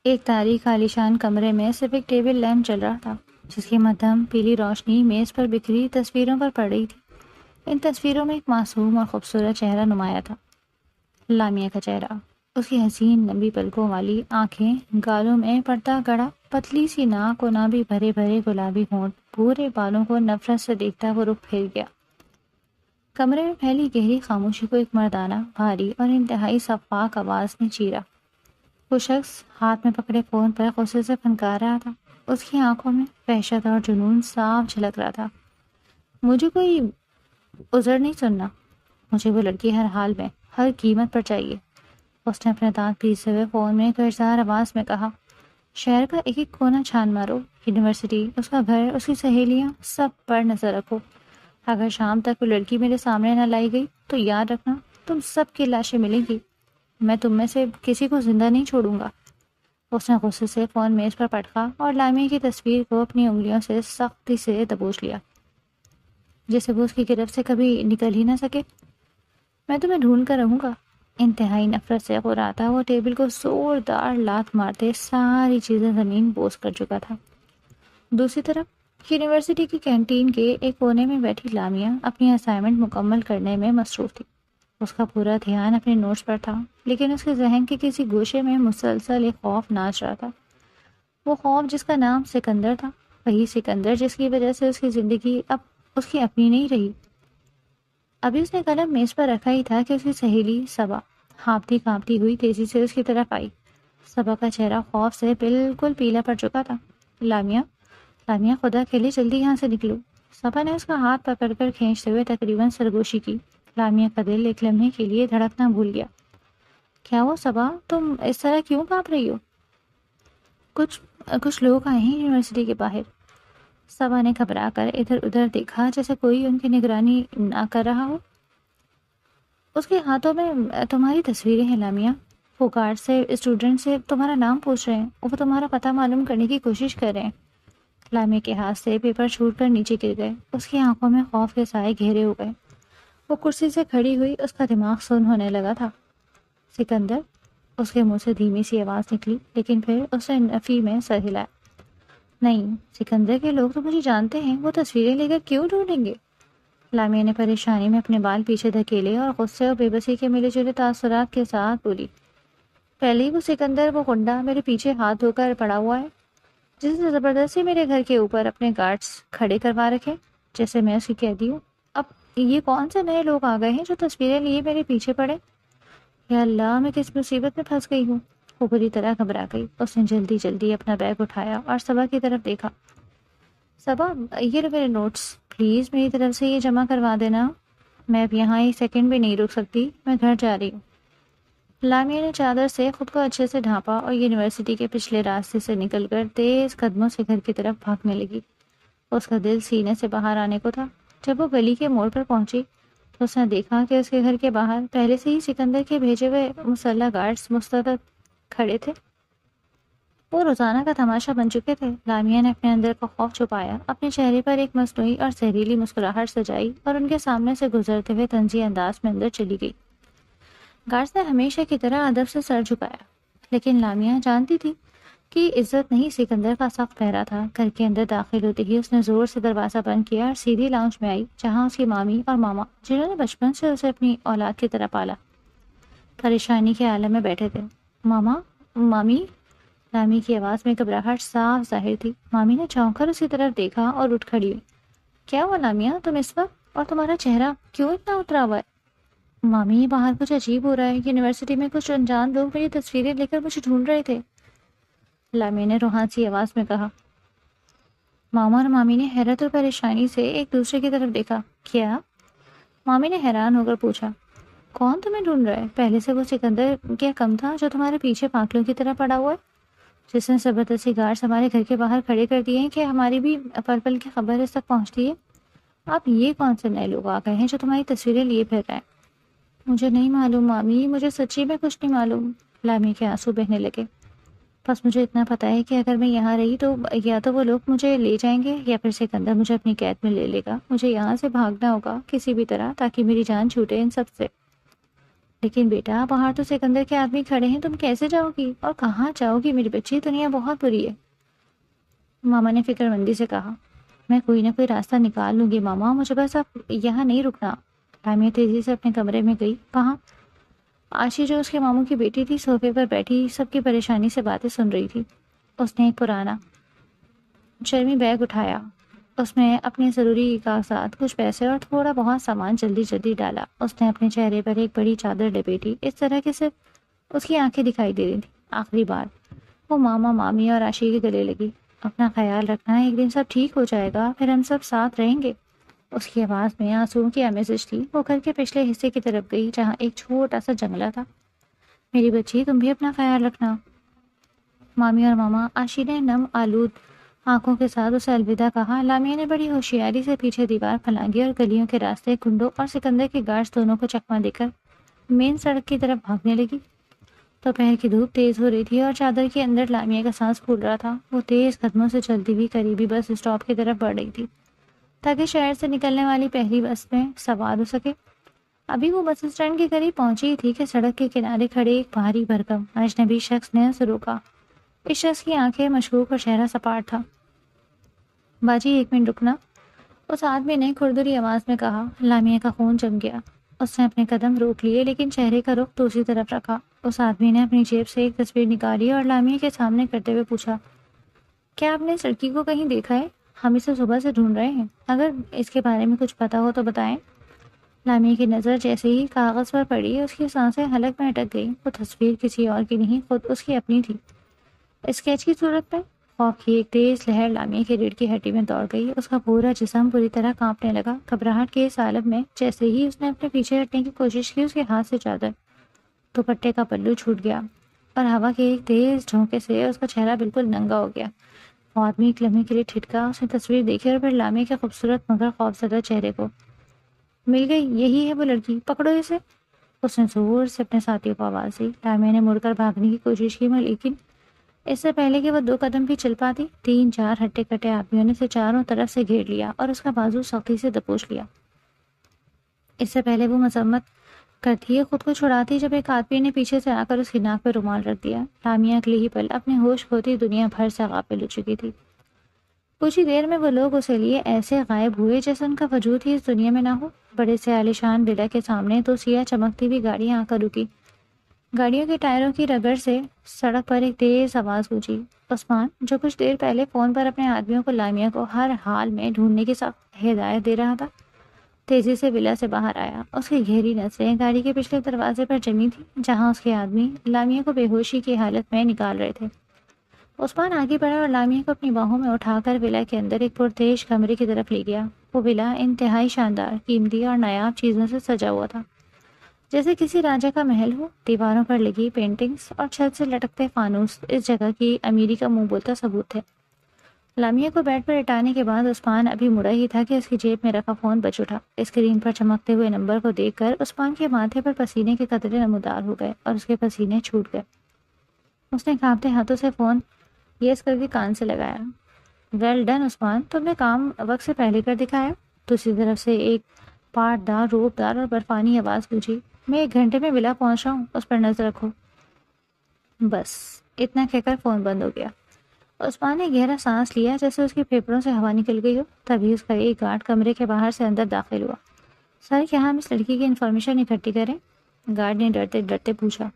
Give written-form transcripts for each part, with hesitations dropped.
ایک تاریک عالیشان کمرے میں صرف ایک ٹیبل لیمپ جل رہا تھا، جس کی مدھم پیلی روشنی میز پر بکھری تصویروں پر پڑ رہی تھی۔ ان تصویروں میں ایک معصوم اور خوبصورت چہرہ نمایاں تھا، لامیا کا چہرہ۔ اس کی حسین لمبی پلکوں والی آنکھیں، گالوں میں پردہ گڑا پتلی سی ناک و نابی بھرے بھرے گلابی ہونٹ، پورے بالوں کو نفرت سے دیکھتا وہ رخ پھیر گیا۔ کمرے میں پھیلی گہری خاموشی کو ایک مردانہ، بھاری اور انتہائی شفاف آواز نے چیرا۔ وہ شخص ہاتھ میں پکڑے فون پر غصے سے پھنکار رہا تھا۔ اس کی آنکھوں میں وحشت اور جنون صاف جھلک رہا تھا۔ مجھے کوئی عذر نہیں سننا، مجھے وہ لڑکی ہر حال میں، ہر قیمت پر چاہیے۔ اس نے اپنے دانت پیستے ہوئے فون میں گرجدار آواز میں کہا۔ شہر کا ایک ایک کونا چھان مارو، یونیورسٹی، اس کا گھر، اس کی سہیلیاں، سب پر نظر رکھو۔ اگر شام تک وہ لڑکی میرے سامنے نہ لائی گئی تو یاد رکھنا تم سب کی لاشیں ملیں گی، میں تم میں سے کسی کو زندہ نہیں چھوڑوں گا۔ اس نے غصے سے فون میز پر پٹکا اور لامیا کی تصویر کو اپنی انگلیوں سے سختی سے دبوچ لیا، جسے وہ اس کی گرفت سے کبھی نکل ہی نہ سکے۔ میں تمہیں ڈھونڈ کر رہوں گا۔ انتہائی نفرت سے غراتا وہ ٹیبل کو زوردار لات مارتے ساری چیزیں زمین بوس کر چکا تھا۔ دوسری طرف یونیورسٹی کی کینٹین کے ایک کونے میں بیٹھی لامیا اپنی اسائنمنٹ مکمل کرنے میں مصروف تھی۔ اس کا پورا دھیان اپنے نوٹس پر تھا، لیکن اس کے ذہن کے کسی گوشے میں مسلسل ایک خوف ناچ رہا تھا۔ وہ خوف جس کا نام سکندر تھا، وہی سکندر جس کی وجہ سے اس کی زندگی اب اس کی اپنی نہیں رہی۔ ابھی اس نے قلم میز پر رکھا ہی تھا کہ اس کی سہیلی صبا ہانپتی کانپتی ہوئی تیزی سے اس کی طرف آئی۔ صبا کا چہرہ خوف سے بالکل پیلا پڑ چکا تھا۔ لامیا، لامیا، خدا کے لیے جلدی یہاں سے نکلو۔ صبا نے اس کا ہاتھ پکڑ کر کھینچتے ہوئے تقریباً سرگوشی کی۔ لامیا کا دل ایک لمحے کے لیے دھڑکنا بھول گیا۔ کیا وہ صبا، تم اس طرح کیوں کانپ رہی ہو؟ کچھ لوگ آئے ہیں یونیورسٹی کے باہر۔ صبا نے گھبرا کر ادھر ادھر دیکھا جیسے کوئی ان کی نگرانی نہ کر رہا ہو۔ اس کے ہاتھوں میں تمہاری تصویریں ہیں لامیا، وہ گارڈ سے، اسٹوڈنٹ سے تمہارا نام پوچھ رہے ہیں، وہ تمہارا پتہ معلوم کرنے کی کوشش کر رہے ہیں۔ لامیا کے ہاتھ سے پیپر چھوٹ کر نیچے گر گئے۔ اس کی آنکھوں میں خوف کے سائے گہرے ہو گئے۔ وہ کرسی سے کھڑی ہوئی، اس کا دماغ سن ہونے لگا تھا۔ سکندر، اس کے منہ سے دھیمی سی آواز نکلی، لیکن پھر اس نے نفی میں سر ہلایا۔ نہیں، سکندر کے لوگ تو مجھے جانتے ہیں، وہ تصویریں لے کر کیوں ڈھونڈیں گے؟ لامیا نے پریشانی میں اپنے بال پیچھے دھکیلے اور غصے اور بے بسی کے ملے جلے تاثرات کے ساتھ بولی۔ پہلے ہی وہ سکندر، وہ گنڈا میرے پیچھے ہاتھ دھو کر پڑا ہوا ہے، جس نے زبردستی میرے گھر کے اوپر اپنے گارڈز کھڑے کروا رکھے، جیسے میں اس کی قیدی ہوں۔ اب یہ کون سے نئے لوگ آ گئے ہیں جو تصویریں لیے میرے پیچھے پڑے؟ یا اللہ، میں کس مصیبت میں پھنس گئی ہوں۔ وہ بری طرح گھبرا گئی۔ اس نے جلدی جلدی اپنا بیگ اٹھایا اور صبا کی طرف دیکھا۔ صبا، یہ لو میرے نوٹس، پلیز میری طرف سے یہ جمع کروا دینا، میں اب یہاں ایک سیکنڈ بھی نہیں رک سکتی، میں گھر جا رہی ہوں۔ لامیا نے چادر سے خود کو اچھے سے ڈھانپا اور یونیورسٹی کے پچھلے راستے سے نکل کر تیز قدموں سے گھر کی طرف بھاگنے لگی۔ اس کا دل سینے سے باہر آنے کو تھا۔ جب وہ گلی کے موڑ پر پہنچی تو اس نے دیکھا کہ اس کے گھر کے باہر پہلے سے ہی سکندر کے بھیجے ہوئے مسلح گارڈز مستعد کھڑے تھے۔ وہ روزانہ کا تماشا بن چکے تھے۔ لامیا نے اپنے اندر کا خوف چھپایا، اپنے چہرے پر ایک مصنوعی اور زہریلی مسکراہٹ سجائی اور ان کے سامنے سے گزرتے ہوئے طنزی انداز میں اندر چلی گئی۔ گارڈز نے ہمیشہ کی طرح ادب سے سر جھکایا، لیکن لامیا جانتی تھی کہ عزت نہیں، سکندر کا سخت پہرا تھا۔ گھر کے اندر داخل ہوتے ہی اس نے زور سے دروازہ بند کیا اور سیدھی لاؤنج میں آئی، جہاں اس کی مامی اور ماما، جنہوں نے بچپن سے اسے اپنی اولاد کی طرح پالا، پریشانی کے عالم میں بیٹھے تھے۔ ماما، مامی، لامی کی آواز میں گھبراہٹ صاف ظاہر تھی۔ مامی نے چونک کر اسی طرف دیکھا اور اٹھ کھڑی ہوئی۔ کیا ہوا لامیا، تم اس وقت، اور تمہارا چہرہ کیوں اتنا اترا ہوا ہے؟ مامی، باہر کچھ عجیب ہو رہا ہے، یونیورسٹی میں کچھ انجان لوگ میری تصویریں لے کر مجھے ڈھونڈ رہے تھے، لامیا نے روحان سی آواز میں کہا۔ ماما اور مامی نے حیرت اور پریشانی سے ایک دوسرے کی طرف دیکھا۔ کیا؟ مامی نے حیران ہو کر پوچھا۔ کون تمہیں ڈھونڈ رہا ہے؟ پہلے سے وہ سکندر کیا کم تھا جو تمہارے پیچھے پانکلوں کی طرح پڑا ہوا ہے، جس نے زبردستی گارڈز ہمارے گھر کے باہر کھڑے کر دیے ہیں کہ ہماری بھی پل پل کی خبر اس تک پہنچتی ہے؟ اب یہ کون سے نئے لوگ آ گئے ہیں جو تمہاری تصویریں لیے پھر رہے ہیں؟ مجھے نہیں معلوم مامی، مجھے سچی میں کچھ نہیں معلوم، لامی کے آنسو بہنے لگے۔ بس مجھے اتنا پتہ ہے کہ اگر میں یہاں رہی تو یا تو وہ لوگ مجھے لے جائیں گے یا پھر سکندر مجھے اپنی قید میں لے لے گا۔ مجھے یہاں سے بھاگنا ہوگا کسی بھی طرح، تاکہ میری جان چھوٹے ان سب سے۔ لیکن بیٹا باہر تو سکندر کے آدمی کھڑے ہیں، تم کیسے جاؤ گی اور کہاں جاؤ گی میری بچی؟ دنیا بہت بری ہے۔ ماما نے فکر مندی سے کہا، میں کوئی نہ کوئی راستہ نکال لوں گی ماما، مجھے بس اب یہاں نہیں رکنا۔ لامیا تیزی سے اپنے کمرے میں گئی۔ وہاں آشی جو اس کے ماموں کی بیٹی تھی صوفے پر بیٹھی سب کی پریشانی سے باتیں سن رہی تھی۔ اس نے ایک پرانا چرمی بیگ اٹھایا، اس میں اپنے ضروری کاغذات، کچھ پیسے اور تھوڑا بہت سامان جلدی جلدی ڈالا۔ اس نے اپنے چہرے پر ایک بڑی چادر لپیٹی، اس طرح کہ صرف اس کی آنکھیں دکھائی دے رہی تھی۔ آخری بار وہ ماما مامی اور آشی کے گلے لگی۔ اپنا خیال رکھنا، ایک دن سب ٹھیک ہو جائے گا، پھر ہم سب ساتھ رہیں گے۔ اس کی آواز میں آنسوؤں کی آمیزش تھی۔ وہ گھر کے پچھلے حصے کی طرف گئی جہاں ایک چھوٹا سا جنگلہ تھا۔ میری بچی تم بھی اپنا خیال رکھنا۔ مامی اور ماما آشی نے نم آلود آنکھوں کے ساتھ اسے الوداع کہا۔ لامیا نے بڑی ہوشیاری سے پیچھے دیوار پھلانگی اور گلیوں کے راستے، کنڈوں اور سکندر کے گارڈز دونوں کو چکما دے کر مین سڑک کی طرف بھاگنے لگی۔ دوپہر کی دھوپ تیز ہو رہی تھی اور چادر کے اندر لامیا کا سانس پھول رہا تھا۔ وہ تیز قدموں سے چلتی ہوئی قریبی بس اسٹاپ کی طرف بڑھ رہی تھی تاکہ شہر سے نکلنے والی پہلی بس میں سوار ہو سکے۔ ابھی وہ بس اسٹینڈ کے قریب پہنچی ہی تھی کہ سڑک کے کنارے کھڑے ایک بھاری بھرکم اجنبی شخص نے اسے روکا۔ اس شخص کی آنکھیں مشکوک اور چہرہ سپاٹ تھا۔ باجی ایک منٹ رکنا، اس آدمی نے کھردری آواز میں کہا۔ لامیا کا خون جم گیا۔ اس نے اپنے قدم روک لیے لیکن چہرے کا رخ دوسری طرف رکھا۔ اس آدمی نے اپنی جیب سے ایک تصویر نکالی اور لامیا کے سامنے کرتے ہوئے پوچھا، کیا آپ نے اس لڑکی کو کہیں دیکھا ہے؟ ہم اسے صبح سے ڈھونڈ رہے ہیں، اگر اس کے بارے میں کچھ پتا ہو تو بتائیں۔ لامیا کی نظر جیسے ہی کاغذ پر پڑی اس کی سانسیں حلق میں اٹک گئی۔ وہ تصویر کسی اور کی نہیں، خود اس کی اپنی تھی۔ اسکیچ کی صورت میں خوف کی ایک تیز لہر لامیا کے ریڑھ کی ہڈی میں دوڑ گئی۔ اس کا پورا جسم پوری طرح کانپنے لگا۔ گھبراہٹ کے اس عالم میں جیسے ہی اس نے اپنے پیچھے ہٹنے کی کوشش کی، اس کے ہاتھ سے چادر دوپٹے کا پلو چھوٹ گیا اور ہوا کے ایک تیز جھونکے سے اس کا چہرہ بالکل ننگا ہو گیا۔ وہ آدمی ایک لمحے کے لیے ٹھٹکا۔ اس نے تصویر دیکھی اور پھر لامیا کے خوبصورت مگر خوفزدہ چہرے کو۔ مل گئی، یہی ہے وہ لڑکی، پکڑو اسے۔ اس نے زور سے اپنے ساتھیوں کو آواز دی۔ لامیا نے مڑ کر بھاگنے کی کوشش کی لیکن اس سے پہلے کہ وہ 2 قدم بھی چل پاتی، 3-4 ہٹے کٹے آدمیوں نے اسے چاروں طرف سے گھیر لیا اور اس کا بازو سختی سے دبوچ لیا۔ اس سے پہلے وہ مذمت کرتی ہے، خود کو چھڑاتی، جب ایک آدمی نے پیچھے سے آ کر اس کی ناک پہ رومال رکھ دیا۔ لامیا اگلے ہی پل اپنے ہوش کھوتی دنیا بھر سے غافل ہو چکی تھی۔ کچھ ہی دیر میں وہ لوگ اسے لیے ایسے غائب ہوئے جیسے ان کا وجود ہی اس دنیا میں نہ ہو۔ بڑے سے عالیشان ولا کے سامنے 2 سیاہ چمکتی ہوئی گاڑیاں آ کر رکی۔ گاڑیوں کے ٹائروں کی رگڑ سے سڑک پر ایک تیز آواز گونجی۔ عثمان جو کچھ دیر پہلے فون پر اپنے آدمیوں کو لامیا کو ہر حال میں ڈھونڈنے کی سخت ہدایت دے رہا تھا، تیزی سے ولا سے باہر آیا۔ اس کی گہری نظریں گاڑی کے پچھلے دروازے پر جمی تھی جہاں اس کے آدمی لامیا کو بے ہوشی کی حالت میں نکال رہے تھے۔ عثمان آگے بڑھا اور لامیا کو اپنی باہوں میں اٹھا کر ولا کے اندر ایک پرتیش کمرے کی طرف لے گیا۔ وہ ولا انتہائی شاندار، قیمتی اور نایاب چیزوں سے سجا ہوا تھا، جیسے کسی راجا کا محل ہو۔ دیواروں پر لگی پینٹنگز اور چھت سے لٹکتے فانوس اس جگہ کی امیری کا منہ بولتا ثبوت تھے۔ لامیا کو بیڈ پر لٹانے کے بعد عثمان ابھی مڑا ہی تھا کہ اس کی جیب میں رکھا فون بج اٹھا۔ اسکرین پر چمکتے ہوئے نمبر کو دیکھ کر عثمان کے ماتھے پر پسینے کے قطرے نمودار ہو گئے اور اس کے پسینے چھوٹ گئے۔ اس نے کانپتے ہاتھوں سے فون یس کر کے کان سے لگایا۔ ویل ڈن عثمان، تم نے کام وقت سے پہلے کر دکھایا۔ دوسری طرف سے ایک پاٹدار، روپدار اور برفانی آواز گونجی۔ میں 1 گھنٹے میں ولا پہنچ رہا ہوں، اس پر نظر رکھو۔ بس اتنا کہہ کر فون بند ہو گیا۔ عثمان نے گہرا سانس لیا جیسے اس کے پھیپھڑوں سے ہوا نکل گئی ہو۔ تبھی اس کا ایک گارڈ کمرے کے باہر سے اندر داخل ہوا۔ سر کیا ہم اس لڑکی کی انفارمیشن اکٹھی کریں؟ گارڈ نے ڈرتے ڈرتے پوچھا۔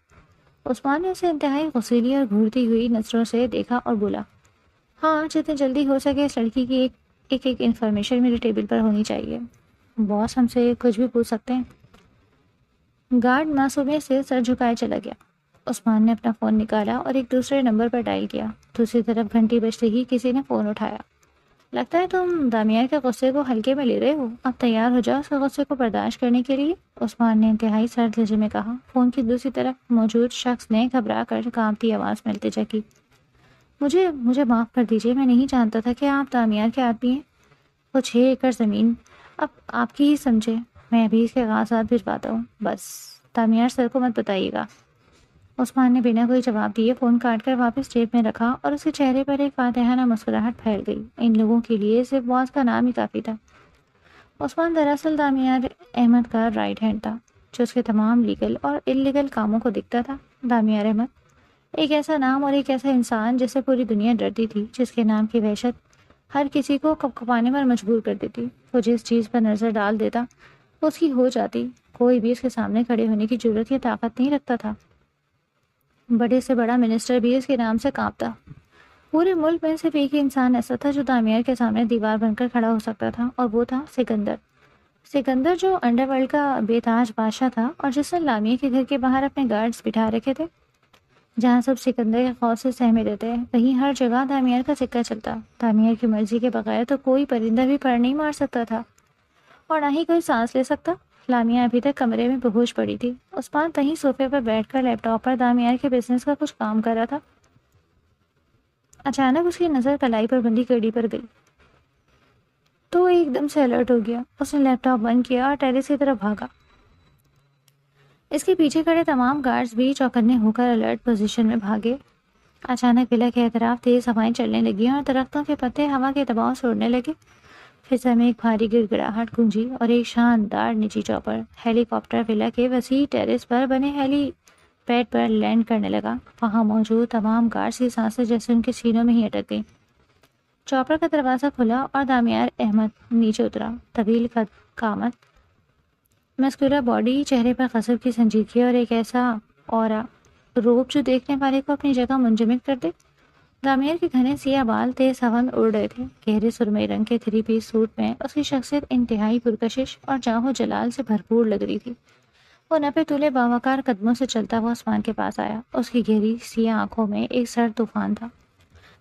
عثمان نے اسے انتہائی غصیلی اور گھورتی ہوئی نظروں سے دیکھا اور بولا، ہاں جتنی جلدی ہو سکے اس لڑکی کی ایک انفارمیشن میرے ٹیبل پر ہونی چاہیے۔ باس ہم سے کچھ بھی پوچھ سکتے ہیں؟ گارڈ معصومیت سے سر جھکائے چلا گیا۔ عثمان نے اپنا فون نکالا اور ایک دوسرے نمبر پر ڈائل کیا۔ دوسری طرف گھنٹی بجتے ہی کسی نے فون اٹھایا۔ لگتا ہے تم دامیار کے غصے کو ہلکے میں لے رہے ہو، اب تیار ہو جاؤ اس کے غصے کو برداشت کرنے کے لیے، عثمان نے انتہائی سرد لہجے میں کہا۔ فون کی دوسری طرف موجود شخص نے گھبرا کر کانپتی آواز میں التجا کی، مجھے معاف کر دیجیے، میں نہیں جانتا تھا کہ آپ دامیار کے آدمی ہیں۔ وہ 6 ایکڑ زمین اب آپ کی ہی سمجھے، میں ابھی اس کے کاغذات بھجواتا ہوں، بس دامیار سر کو مت بتائیے گا۔ عثمان نے بنا کوئی جواب دیے فون کاٹ کر واپس جیب میں رکھا اور اس کے چہرے پر ایک فاتحانہ مسکراہٹ پھیل گئی۔ ان لوگوں کے لیے صرف باس کا نام ہی کافی تھا۔ عثمان دراصل دامیار احمد کا رائٹ ہینڈ تھا، جو اس کے تمام لیگل اور انلیگل کاموں کو دکھتا تھا۔ دامیار احمد، ایک ایسا نام اور ایک ایسا انسان جس سے پوری دنیا ڈرتی تھی، جس کے نام کی وحشت ہر کسی کو کپکپانے پر مجبور کر دیتی۔ وہ جس چیز پر نظر ڈال دیتا وہ اس کی ہو جاتی، کوئی بھی اس کے سامنے کھڑے ہونے کی جرت یا طاقت نہیں رکھتا تھا۔ بڑے سے بڑا منسٹر بھی اس کے نام سے کانپتا۔ پورے ملک میں صرف ایک ہی انسان ایسا تھا جو دامیار کے سامنے دیوار بن کر کھڑا ہو سکتا تھا، اور وہ تھا سکندر۔ سکندر جو انڈر ورلڈ کا بے تاج بادشاہ تھا، اور جس نے لامیہ کے گھر کے باہر اپنے گارڈز بٹھا رکھے تھے۔ جہاں سب سکندر کے خوف سے سہمے رہتے ہیں، وہیں ہر جگہ دامیار کا سکہ چلتا۔ دامیار کی مرضی کے بغیر تو کوئی پرندہ بھی پر نہیں مار سکتا تھا، اور نہ ہی کوئی سانس لے سکتا۔ لامیہ ابھی تک کمرے میں بے ہوش پڑی تھی۔ عثمان کہیں صوفے پر بیٹھ کر لیپ ٹاپ پر دامیار کے بزنس کا کچھ کام کر رہا تھا۔ اچانک اس کی نظر کلائی پر بندی کڑی پر گئی تو وہ ایک دم سے الرٹ ہو گیا۔ اس نے لیپ ٹاپ بند کیا اور ٹیرس کی طرف بھاگا۔ اس کے پیچھے کھڑے تمام گارڈز بھی چوکنے ہو کر الرٹ پوزیشن میں بھاگے۔ اچانک ولا کے اطراف تیز ہوائیں چلنے لگی اور درختوں کے پتے ہوا کے دباؤ سے اڑنے لگے۔ فضا میں ایک بھاری گڑ گڑاہٹ گونجی اور ایک شاندار نجی چاپر ہیلی کاپٹر ولا کے وسیع ٹیرس پر بنے ہیلی پیڈ پر لینڈ کرنے لگا۔ وہاں موجود تمام گارڈز کی سانسیں جیسے ان کے سینوں میں ہی اٹک گئیں۔ چاپر کا دروازہ کھلا اور دامیار احمد نیچے اترا۔ طویل قد قامت، مسکولر باڈی، چہرے پر غضب کی سنجیدگی اور ایک ایسا اورا روب جو دیکھنے والے کو اپنی جگہ منجمد کر دے۔ دامیار کے گھنے سیاہ بال تیز ہوا میں اڑ رہے تھے۔ گہرے سرمئی رنگ کے 3 پیس سوٹ میں اس کی شخصیت انتہائی پرکشش اور جاہ و جلال سے بھرپور لگ رہی تھی۔ وہ نپے تلے باوقار قدموں سے چلتا ہوا عثمان کے پاس آیا۔ اس کی گہری سیاہ آنکھوں میں ایک سرد طوفان تھا۔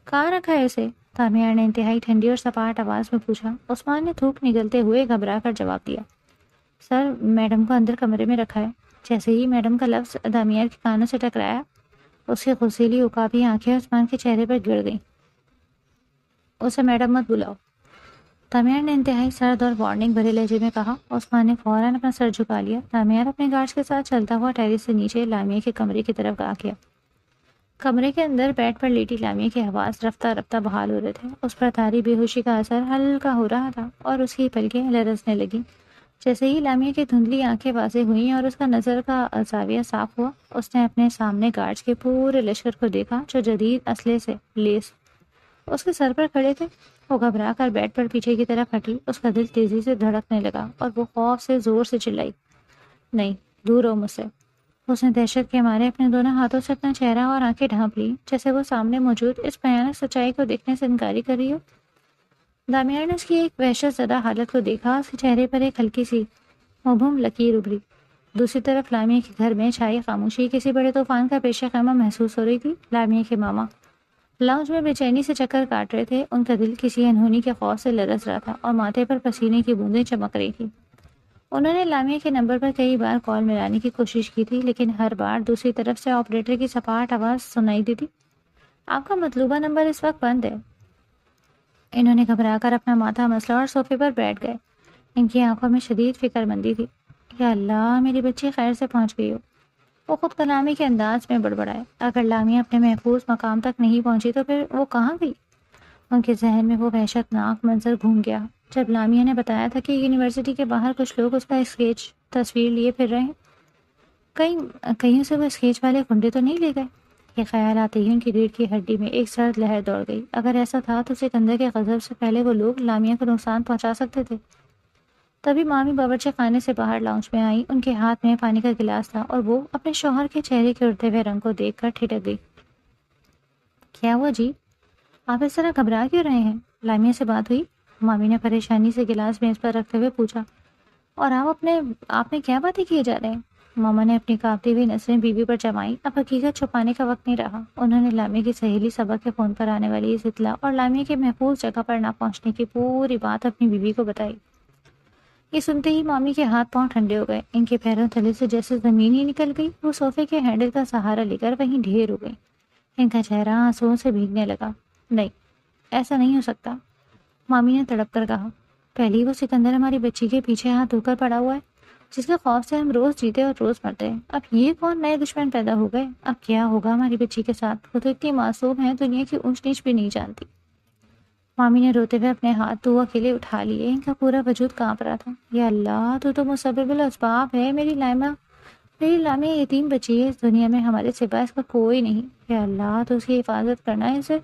کہاں رکھا ہے اسے؟ دامیار نے انتہائی ٹھنڈی اور سپاٹ آواز میں پوچھا۔ عثمان نے تھوک نگلتے ہوئے گھبرا کر جواب دیا، سر، میڈم کو اندر کمرے میں رکھا ہے۔ جیسے ہی میڈم کا لفظ دامیار کے کانوں سے ٹکرایا، اس کی غسیلی عقابی آنکھیں عثمان کے چہرے پر گر گئیں۔ اسے میڈم مت بلاؤ، دامیار نے انتہائی سرد اور وارننگ بھرے لہجے میں کہا۔ عثمان نے فوراً اپنا سر جھکا لیا۔ دامیار اپنے گارڈز کے ساتھ چلتا ہوا ٹیرس سے نیچے لامیہ کے کمرے کی طرف آ گیا۔ کمرے کے اندر بیڈ پر لیٹی لامیہ کے حواس رفتہ رفتہ بحال ہو رہے تھے۔ اس پر طاری بے ہوشی کا اثر ہلکا ہو رہا تھا اور اس کی پلکیں لرزنے لگیں۔ جیسے ہی لامیہ کی دھندلی آنکھیں واضح ہوئیں اور اس کا نظر کا زاویہ صاف ہوا، اس نے اپنے سامنے گارڈز کے پورے لشکر کو دیکھا جو جدید اسلحے سے لیس اس کے سر پر کھڑے تھے۔ وہ گھبرا کر بیڈ پر پیچھے کی طرف ہٹی۔ اس کا دل تیزی سے دھڑکنے لگا اور وہ خوف سے زور سے چلائی، نہیں، دور ہو مجھ سے۔ اس نے دہشت کے مارے اپنے دونوں ہاتھوں سے اپنا چہرہ اور آنکھیں ڈھانپ لی، جیسے وہ سامنے موجود اس بھیانک سچائی کو دیکھنے سے انکاری کر رہی ہو۔ دامیار نے اس کی ایک وحشت زدہ حالت کو دیکھا۔ اس کے چہرے پر ایک ہلکی سی مبہم لکیر ابھری۔ دوسری طرف لامیہ کے گھر میں چھائی خاموشی کسی بڑے طوفان کا پیش خیمہ محسوس ہو رہی تھی۔ لامیہ کے ماما لاؤنج میں بے چینی سے چکر کاٹ رہے تھے۔ ان کا دل کسی انہونی کے خوف سے لرز رہا تھا اور ماتھے پر پسینے کی بوندیں چمک رہی تھیں۔ انہوں نے لامیہ کے نمبر پر کئی بار کال ملانے کی کوشش کی تھی، لیکن ہر بار دوسری طرف سے آپریٹر کی سپاٹ آواز سنائی دی تھی، آپ کا مطلوبہ نمبر اس وقت بند ہے۔ انہوں نے گھبرا کر اپنا ماتھا مسلا اور صوفے پر بیٹھ گئے۔ ان کی آنکھوں میں شدید فکر مندی تھی۔ یا اللہ، میری بچی خیر سے پہنچ گئی ہو، وہ خود کلامی کے انداز میں بڑبڑائے۔ اگر لامیہ اپنے محفوظ مقام تک نہیں پہنچی تو پھر وہ کہاں گئی؟ ان کے ذہن میں وہ وحشت ناک منظر گھوم گیا جب لامیہ نے بتایا تھا کہ یونیورسٹی کے باہر کچھ لوگ اس کا اسکیچ تصویر لیے پھر رہے ہیں۔ کہیں سے وہ اسکیچ والے گنڈے تو نہیں لے گئے؟ یہ خیال آتے ہی ان کی ریڑھ کی ہڈی میں ایک سرد لہر دوڑ گئی۔ اگر ایسا تھا تو سکندر کے غضب سے پہلے وہ لوگ لامیہ کو نقصان پہنچا سکتے تھے۔ تبھی مامی باورچی خانے سے باہر لاؤنج میں آئی۔ ان کے ہاتھ میں پانی کا گلاس تھا اور وہ اپنے شوہر کے چہرے کے اڑتے ہوئے رنگ کو دیکھ کر ٹھٹک گئی۔ کیا ہوا جی؟ آپ اس طرح گھبرا کیوں رہے ہیں؟ لامیہ سے بات ہوئی؟ مامی نے پریشانی سے گلاس میز پر رکھتے ہوئے پوچھا۔ اور آپ میں کیا باتیں کیے جا رہے ہیں؟ ماما نے اپنی کانپتی ہوئی نظریں بیوی پر جمائی۔ اب حقیقت چھپانے کا وقت نہیں رہا۔ انہوں نے لامیہ کی سہیلی صبا کے فون پر آنے والی اس اطلاع اور لامیہ کے محفوظ جگہ پر نہ پہنچنے کی پوری بات اپنی بیوی کو بتائی۔ یہ سنتے ہی مامی کے ہاتھ پاؤں ٹھنڈے ہو گئے۔ ان کے پیروں تلے سے جیسے زمین ہی نکل گئی۔ وہ صوفے کے ہینڈل کا سہارا لے کر وہیں ڈھیر ہو گئی۔ ان کا چہرہ آنسوؤں سے بھیگنے لگا۔ نہیں، ایسا نہیں ہو سکتا، مامی نے تڑپ کر کہا۔ پہلے ہی وہ سکندر ہماری بچی کے پیچھے ہاتھ دھو کر پڑا ہوا ہے، جس کے خوف سے ہم روز جیتے اور روز مرتے ہیں۔ اب یہ کون نئے دشمن پیدا ہو گئے؟ اب کیا ہوگا ہماری بچی کے ساتھ؟ وہ تو اتنی معصوم ہے، دنیا کی اونچ نیچ بھی نہیں جانتی۔ مامی نے روتے ہوئے اپنے ہاتھ دو اکیلے اٹھا لیے۔ ان کا پورا وجود کانپ رہا تھا۔ یا اللہ، تو مسبب الاسباب ہے میری لائمہ۔ میری لامیہ یتیم بچی ہے، اس دنیا میں ہمارے سوا اس کا کوئی نہیں، یا اللہ تو اس کی حفاظت کرنا، اسے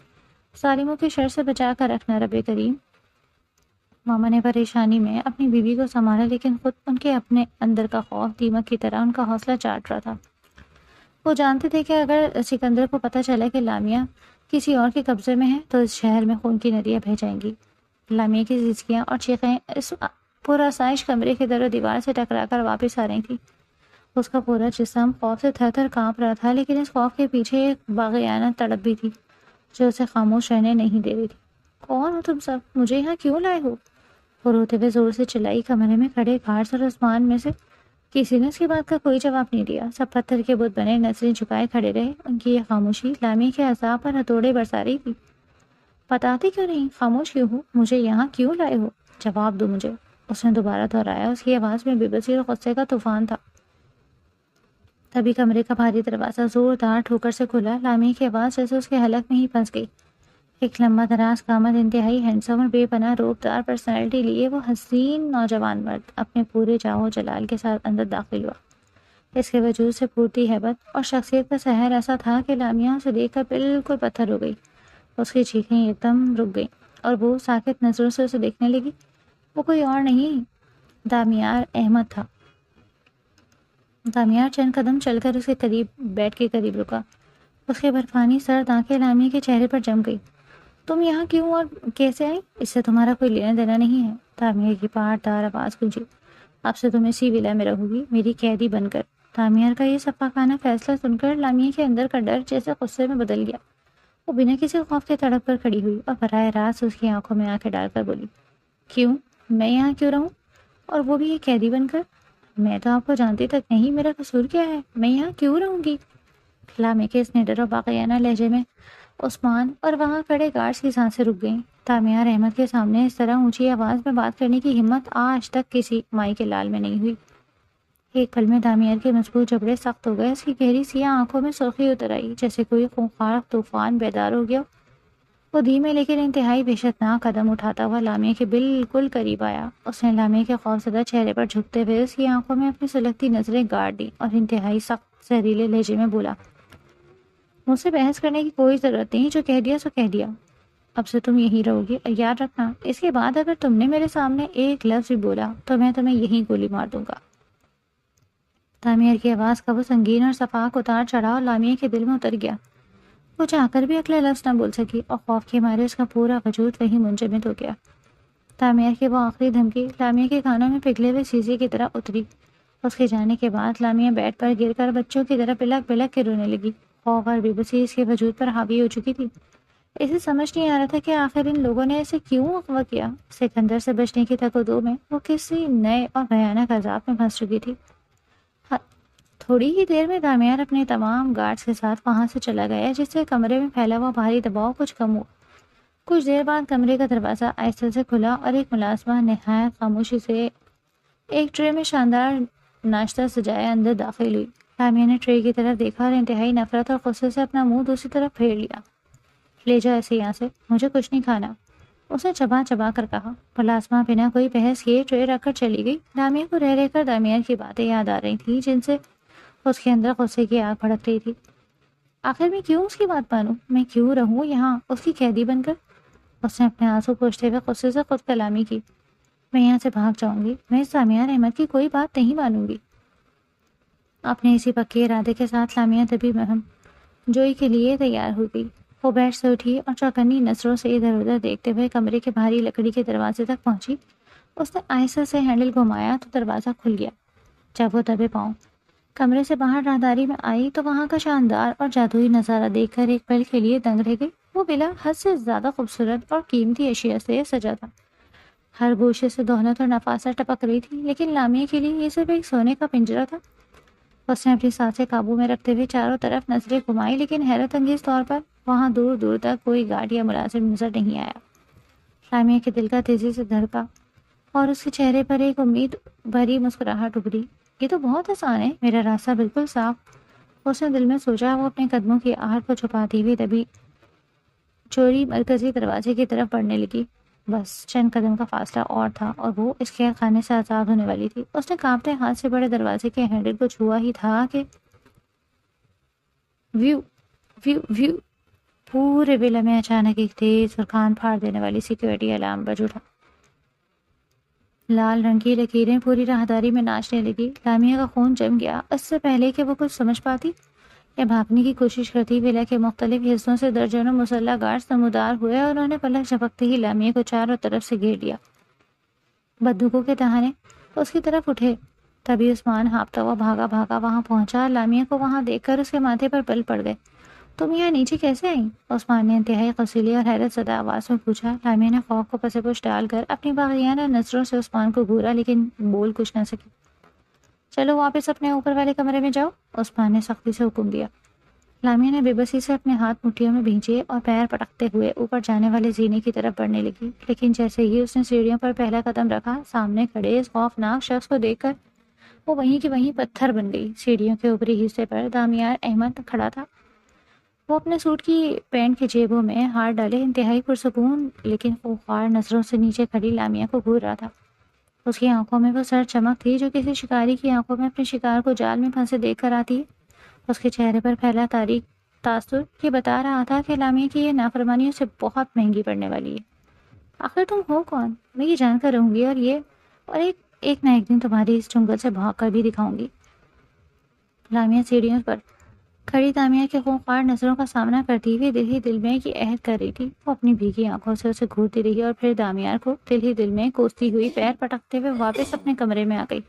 ظالموں کی شر سے بچا کر رکھنا رب کریم۔ ماما نے پریشانی میں اپنی بیوی کو سنبھالا، لیکن خود ان کے اپنے اندر کا خوف دیمک کی طرح ان کا حوصلہ چاٹ رہا تھا۔ وہ جانتے تھے کہ اگر سکندر کو پتہ چلا کہ لامیہ کسی اور کے قبضے میں ہے تو اس شہر میں خون کی ندیاں بہہ جائیں گی۔ لامیہ کی زچکیاں اور چیخیں اس پرآسائش کمرے کے در و دیوار سے ٹکرا کر واپس آ رہی تھی۔ اس کا پورا جسم خوف سے تھر تھر کانپ رہا تھا، لیکن اس خوف کے پیچھے ایک باغیانہ تڑپ بھی تھی جو اسے خاموش رہنے نہیں دے رہی تھی۔ کون ہو تم سب؟ مجھے یہاں کیوں لائے ہو؟ وہ روتے ہوئے زور سے چلائی۔ کمرے میں کھڑے گھاٹس اور عثمان میں سے کسی نے اس کی بات کا کوئی جواب نہیں دیا۔ سب پتھر کے بت بنے نظریں جھکائے کھڑے رہے۔ ان کی یہ خاموشی لامیہ کے اعصاب پر ہتھوڑے برسا رہی تھی۔ بتاتی کیوں نہیں؟ خاموش کیوں ہو؟ مجھے یہاں کیوں لائے ہو؟ جواب دو مجھے، اس نے دوبارہ دہرایا۔ اس کی آواز میں بے بسی اور غصے کا طوفان تھا۔ تبھی کمرے کا بھاری دروازہ زوردار ٹھوکر سے کھلا۔ لامیہ کی آواز جیسے اس کے حلق میں ہی پھنس گئی۔ ایک لمبا دراز قامت، انتہائی ہینڈسم اور بے پناہ روبدار پرسنالٹی لیے وہ حسین نوجوان مرد اپنے پورے جاہ و جلال کے ساتھ اندر داخل ہوا۔ اس کے وجود سے پورتی ہیبت اور شخصیت کا سحر ایسا تھا کہ لامیہ اسے دیکھ کر بالکل پتھر ہو گئی۔ اس کی چیخیں ایک دم رک گئیں اور وہ ساکت نظروں سے اسے دیکھنے لگی۔ وہ کوئی اور نہیں، دامیار احمد تھا۔ دامیار چند قدم چل کر اس کے قریب بیڈ کے قریب رکا۔ اس کے برفانی سرد آنکھیں لامیہ کے چہرے پر جم گئی۔ تم یہاں کیوں اور کیسے آئی؟ اس سے تمہارا کوئی لینا دینا نہیں ہے، دامیار کی پاٹ دار آواز گونجی۔ اب سے تم اسی ولا میں رہو گی، میری قیدی بن کر۔ دامیار کا یہ صفاقانہ فیصلہ سن کر لامیہ کے اندر کا ڈر جیسے غصے میں بدل گیا۔ وہ بنا کسی خوف کے تڑپ کر کھڑی ہوئی اور براہ راست اس کی آنکھوں میں آنکھیں ڈال کر بولی، کیوں؟ میں یہاں کیوں رہوں؟ اور وہ بھی ایک قیدی بن کر؟ میں تو آپ کو جانتی تک نہیں، میرا قصور کیا ہے؟ میں یہاں کیوں رہوں گی؟ لامیہ کے اس نڈر و باقیانہ لہجے میں عثمان اور وہاں کھڑے گارڈز کی سانسیں رک گئیں۔ دامیار احمد کے سامنے اس طرح اونچی آواز میں بات کرنے کی ہمت آج تک کسی مائی کے لال میں نہیں ہوئی۔ ایک پل میں دامیار کے مضبوط جبڑے سخت ہو گئے۔ اس کی گہری سیاہ آنکھوں میں سرخی اتر آئی، جیسے کوئی خونخوار طوفان بیدار ہو گیا۔ وہ دھیمے لیکن انتہائی وحشتناک قدم اٹھاتا ہوا لامیہ کے بالکل قریب آیا۔ اس نے لامیہ کے خوفزدہ چہرے پر جھکتے ہوئے اس کی آنکھوں میں اپنی سلگتی نظریں گاڑ دیں اور انتہائی سخت زہریلے لہجے میں بولا، مجھ سے بحث کرنے کی کوئی ضرورت نہیں، جو کہہ دیا سو کہہ دیا۔ اب سے تم یہی رہو گی، اور یاد رکھنا اس کے بعد اگر تم نے میرے سامنے ایک لفظ بھی بولا تو میں تمہیں یہیں گولی مار دوں گا۔ دامیار کی آواز کا وہ سنگین اور صفاق اتار چڑھاؤ لامیہ کے دل میں اتر گیا۔ وہ چاہ کر بھی اگلا لفظ نہ بول سکی اور خوف کے مارے اس کا پورا وجود وہیں منجمد ہو گیا۔ دامیار کی وہ آخری دھمکی لامیہ کے کانوں میں پگھلے ہوئے سیزے کی طرح اتری۔ اس کے جانے کے بعد لامیہ بیڈ پر گر کر بچوں کی طرح بلک بلک کے رونے لگی۔ خوف اور بے بسی اس کے وجود پر حاوی ہو چکی تھی۔ اسے سمجھ نہیں آ رہا تھا کہ آخر ان لوگوں نے اسے کیوں اغوا کیا۔ سکندر سے بچنے کی تکو میں وہ کسی نئے اور بھیانک عذاب میں پھنس چکی تھی۔ تھوڑی ہی دیر میں دامیار اپنے تمام گارڈز کے ساتھ وہاں سے چلا گیا، جس سے کمرے میں پھیلا ہوا بھاری دباؤ کچھ کم ہوا۔ کچھ دیر بعد کمرے کا دروازہ آہستہ سے کھلا اور ایک ملازمہ نہایت خاموشی سے ایک ٹرے میں شاندار ناشتہ سجائے اندر داخل ہوئی۔ لامیہ نے ٹرے کی طرف دیکھا اور انتہائی نفرت اور غصے سے اپنا منہ دوسری طرف پھیر لیا۔ لے جا ایسے یہاں سے، مجھے کچھ نہیں کھانا، اس نے چبا چبا کر کہا۔ ملازمہ بنا کوئی بحث کیے ٹرے رکھ کر چلی گئی۔ لامیہ کو رہ رہ کر دامیار کی باتیں یاد آ رہی تھیں، جن سے اس کے اندر غصے کی آگ بھڑک رہی تھی۔ آخر میں کیوں اس کی بات مانوں؟ میں کیوں رہوں یہاں اس کی قیدی بن کر؟ اس نے اپنے آنسو پوچھتے ہوئے غصے سے خود کلامی کی۔ میں یہاں سے بھاگ جاؤں گی، میں دامیار احمد کی کوئی بات نہیں مانوں گی۔ اپنے اسی پکے ارادے کے ساتھ لامیہ طبی مہم جوئی کے لیے تیار ہو گئی۔ وہ بیڈ سے اٹھی اور چوکنی نظروں سے ادھر ادھر دیکھتے ہوئے کمرے کے بھاری لکڑی کے دروازے تک پہنچی۔ اس نے آہستہ سے ہینڈل گھمایا تو دروازہ کھل گیا۔ جب وہ دبے پاؤں کمرے سے باہر راہداری میں آئی تو وہاں کا شاندار اور جادوئی نظارہ دیکھ کر ایک پل کے لیے دنگ رہ گئی۔ وہ بلا حد سے زیادہ خوبصورت اور قیمتی اشیاء سے سجا تھا۔ ہر گوشے سے دولت اور نفاست ٹپک رہی تھی، لیکن لامیہ کے لیے یہ صرف ایک سونے کا پنجرا تھا۔ اس نے اپنی سانسیں قابو میں رکھتے ہوئے چاروں طرف نظریں گھمائی، لیکن حیرت انگیز طور پر وہاں دور دور تک کوئی گارڈ یا ملازم نظر نہیں آیا۔ لامیہ کے دل کا تیزی سے دھڑکا اور اس کے چہرے پر ایک امید بھری مسکراہٹ ابھری۔ یہ تو بہت آسان ہے، میرا راستہ بالکل صاف، اس نے دل میں سوچا۔ وہ اپنے قدموں کی آہٹ کو چھپاتی ہوئی تبھی چوری مرکزی دروازے کی طرف بڑھنے لگی۔ بس چند قدم کا فاصلہ اور تھا اور وہ اس قید خانے سے آزاد ہونے والی تھی۔ اس نے کانپتے ہاتھ سے بڑے دروازے کے ہینڈل کو چھوا ہی تھا کہ ویو ویو ویو پورے ولا میں اچانک ایک تیز اور کان پھاڑ دینے والی سیکیورٹی الارم بج اٹھا۔ لال رنگ کی لکیریں پوری راہداری میں ناچنے لگی۔ لامیہ کا خون جم گیا۔ اس سے پہلے کہ وہ کچھ سمجھ پاتی یا بھاگنے کی کوشش کرتی، ولا کے مختلف حصوں سے درجنوں مسلح گارڈز نمودار ہوئے اور انہوں نے پلک جھپکتے ہی لامیہ کو چاروں طرف سے گھیر لیا۔ بندوقوں کے دہانے اس کی طرف اٹھے۔ تبھی عثمان ہانپتا ہوا بھاگا بھاگا وہاں پہنچا۔ لامیہ کو وہاں دیکھ کر اس کے ماتھے پر بل پڑ گئے۔ تم یہاں نیچے کیسے آئیں؟ عثمان نے انتہائی قصیلی اور حیرت زدہ آواز میں پوچھا۔ لامیہ نے خوف کو پس پش ڈال کر اپنی باغیانہ نظروں سے عثمان کو گھورا، لیکن بول کچھ نہ سکی۔ چلو واپس اپنے اوپر والے کمرے میں جاؤ، عثمان نے سختی سے حکم دیا۔ لامیہ نے بے بسی سے اپنے ہاتھ مٹھیوں میں بھینچے اور پیر پٹکتے ہوئے اوپر جانے والے زینے کی طرف بڑھنے لگی، لیکن جیسے ہی اس نے سیڑھیوں پر پہلا قدم رکھا، سامنے کھڑے اس خوفناک شخص کو دیکھ کر وہ وہیں کی وہیں پتھر بن گئی۔ سیڑھیوں کے اوپری حصے پر دامیار احمد کھڑا تھا۔ وہ اپنے سوٹ کی پینٹ کے جیبوں میں ہاتھ ڈالے انتہائی پرسکون لیکن خوفار نظروں سے نیچے کھڑی لامیہ کو گھور رہا تھا۔ اس کی آنکھوں میں وہ سر چمک تھی جو کسی شکاری کی آنکھوں میں اپنے شکار کو جال میں پھنسے دیکھ کر آتی ہے۔ اس کے چہرے پر پھیلا تاریک تاثر یہ بتا رہا تھا کہ لامیہ کی یہ نافرمانیوں سے بہت مہنگی پڑنے والی ہے۔ آخر تم ہو کون؟ میں یہ جان کر رہوں گی اور ایک نہ ایک دن تمہاری اس جنگل سے بھاگ کر بھی دکھاؤں گی۔ لامیہ سیڑھیوں پر کھڑی دامیہ کے خوفناک نظروں کا سامنا کرتی ہوئی دل ہی دل میں یہ عہد کر رہی تھی۔ وہ اپنی بھیگی آنکھوں سے اسے گھورتی رہی اور پھر دامیار کو دل ہی دل میں کوستی ہوئی پیر پٹکتے ہوئے واپس اپنے کمرے میں آ گئی۔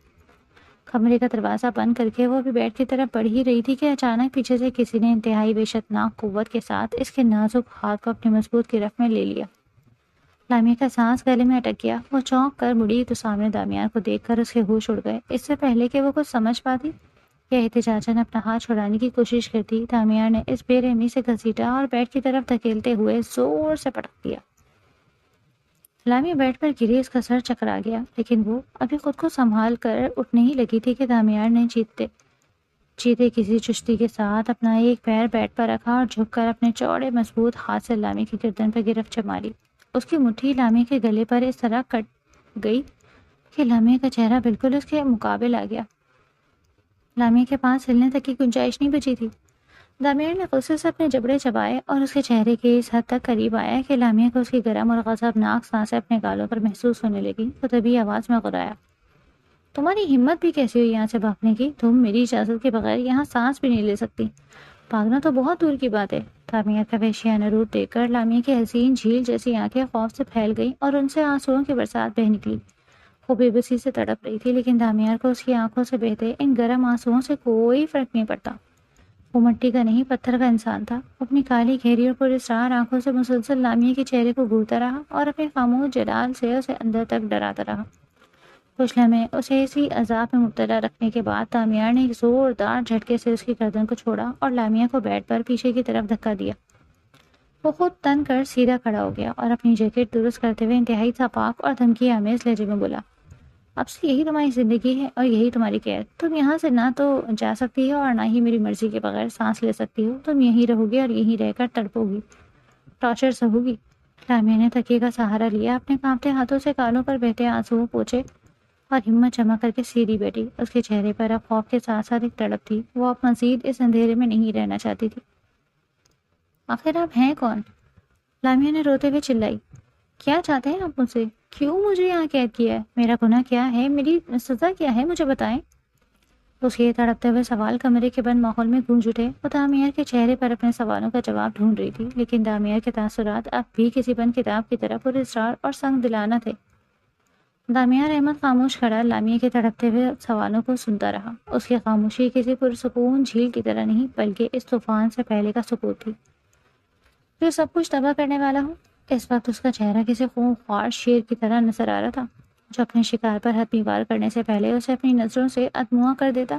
کمرے کا دروازہ بند کر کے وہ بھی بیڈ کی طرف بڑھ ہی رہی تھی کہ اچانک پیچھے سے کسی نے انتہائی وحشتناک قوت کے ساتھ اس کے نازک ہاتھ کو اپنی مضبوط گرفت میں لے لیا۔ لامیہ کا سانس گلے میں اٹک گیا۔ وہ چونک کر مڑی تو سامنے دامیار کو دیکھ کر اس کے ہوش اڑ گئے۔ اس سے پہلے کہ وہ کچھ سمجھ پاتی یا احتجاجاً اپنا ہاتھ چھڑانے کی کوشش کرتی، دامیار نے اس بے رحمی سے گھسیٹا اور بیڈ کی طرف دھکیلتے ہوئے زور سے پٹک دیا۔ لامیہ بیڈ پر گری، اس کا سر چکرا گیا، لیکن وہ ابھی خود کو سنبھال کر اٹھنے ہی لگی تھی کہ دامیار نے چیتے کسی چستی کے ساتھ اپنا ایک پیر بیڈ پر رکھا اور جھک کر اپنے چوڑے مضبوط ہاتھ سے لامیہ کی گردن پر گرفت جما لی۔ اس کی مٹھی لامیہ کے گلے پر اس طرح کٹ گئی کہ لامیہ کا چہرہ بالکل اس کے مقابل آ گیا۔ لامیہ کے پاس ہلنے تک کی گنجائش نہیں بچی تھی۔ دامیار نے غصے سے اپنے جبڑے چبائے اور اس کے چہرے کے اس حد تک قریب آیا کہ لامیہ کو اس کی گرم اور غضبناک سانسیں اپنے گالوں پر محسوس ہونے لگی۔ وہ طبی آواز میں غرایا، تمہاری ہمت بھی کیسی ہوئی یہاں سے بھاگنے کی؟ تم میری اجازت کے بغیر یہاں سانس بھی نہیں لے سکتی۔ بھاگنا تو بہت دور کی بات ہے۔ دامیار کا وحشیانہ روپ دیکھ کر لامیہ کی حسین جھیل جیسی آنکھیں خوف سے پھیل گئیں اور ان سے آنسوؤں کی برسات بہہ نکلی۔ وہ بے بسی سے تڑپ رہی تھی، لیکن دامیار کو اس کی آنکھوں سے بہتے ان گرم آنسوؤں سے کوئی فرق نہیں پڑتا۔ وہ مٹی کا نہیں پتھر کا انسان تھا۔ اپنی کالی گہری اور پراسرار آنکھوں سے مسلسل لامیہ کے چہرے کو گھورتا رہا اور اپنے خاموش جلال سے اسے اندر تک ڈراتا رہا۔ کچھ لمحے اسے اسی عذاب میں مبتلا رکھنے کے بعد دامیار نے ایک زوردار جھٹکے سے اس کی گردن کو چھوڑا اور لامیہ کو بیڈ پر پیچھے کی طرف دھکا دیا۔ وہ خود تن کر سیدھا کھڑا ہو گیا اور اپنی جیکٹ درست کرتے ہوئے انتہائی ناپاک اور دھمکی آمیز لہجے میں بولا، اب سے یہی تمہاری زندگی ہے اور یہی تمہاری قید۔ تم یہاں سے نہ تو جا سکتی ہو اور نہ ہی میری مرضی کے بغیر سانس لے سکتی ہو۔ تم یہیں رہو گی اور یہیں رہ کر تڑپو گی، ٹارچر سہو گی۔ لامیہ نے تکیے کا سہارا لیا، اپنے کانپتے ہاتھوں سے گالوں پر بہتے آنسو پوچھے اور ہمت جمع کر کے سیدھی بیٹھی۔ اس کے چہرے پر اب خوف کے ساتھ ساتھ ایک تڑپ تھی۔ وہ اب مزید اس اندھیرے میں نہیں رہنا چاہتی تھی۔ آخر آپ ہیں کون؟ لامیہ نے روتے ہوئے چلائی، کیا چاہتے ہیں آپ مجھ سے؟ کیوں مجھے یہاں قید کیا ہے؟ میرا گناہ کیا ہے؟ میری سزا کیا ہے؟ مجھے بتائیں۔ اس کے تڑپتے ہوئے سوال کمرے کے بند ماحول میں گونج اٹھے۔ وہ دامیار کے چہرے پر اپنے سوالوں کا جواب ڈھونڈ رہی تھی، لیکن دامیار کے تاثرات اب بھی کسی بند کتاب کی طرح پراسرار اور سنگ دلانہ تھے۔ دامیار احمد خاموش کھڑا لامیہ کے تڑپتے ہوئے سوالوں کو سنتا رہا۔ اس کی خاموشی کسی پرسکون جھیل کی طرح نہیں، بلکہ اس طوفان سے پہلے کا سکوت تھی جو سب کچھ تباہ کرنے والا ہو۔ اس وقت اس کا چہرہ کسی خونخوار شیر کی طرح نظر آ رہا تھا جو اپنے شکار پر حتمی وار کرنے سے پہلے اسے اپنی نظروں سے ادموا کر دیتا۔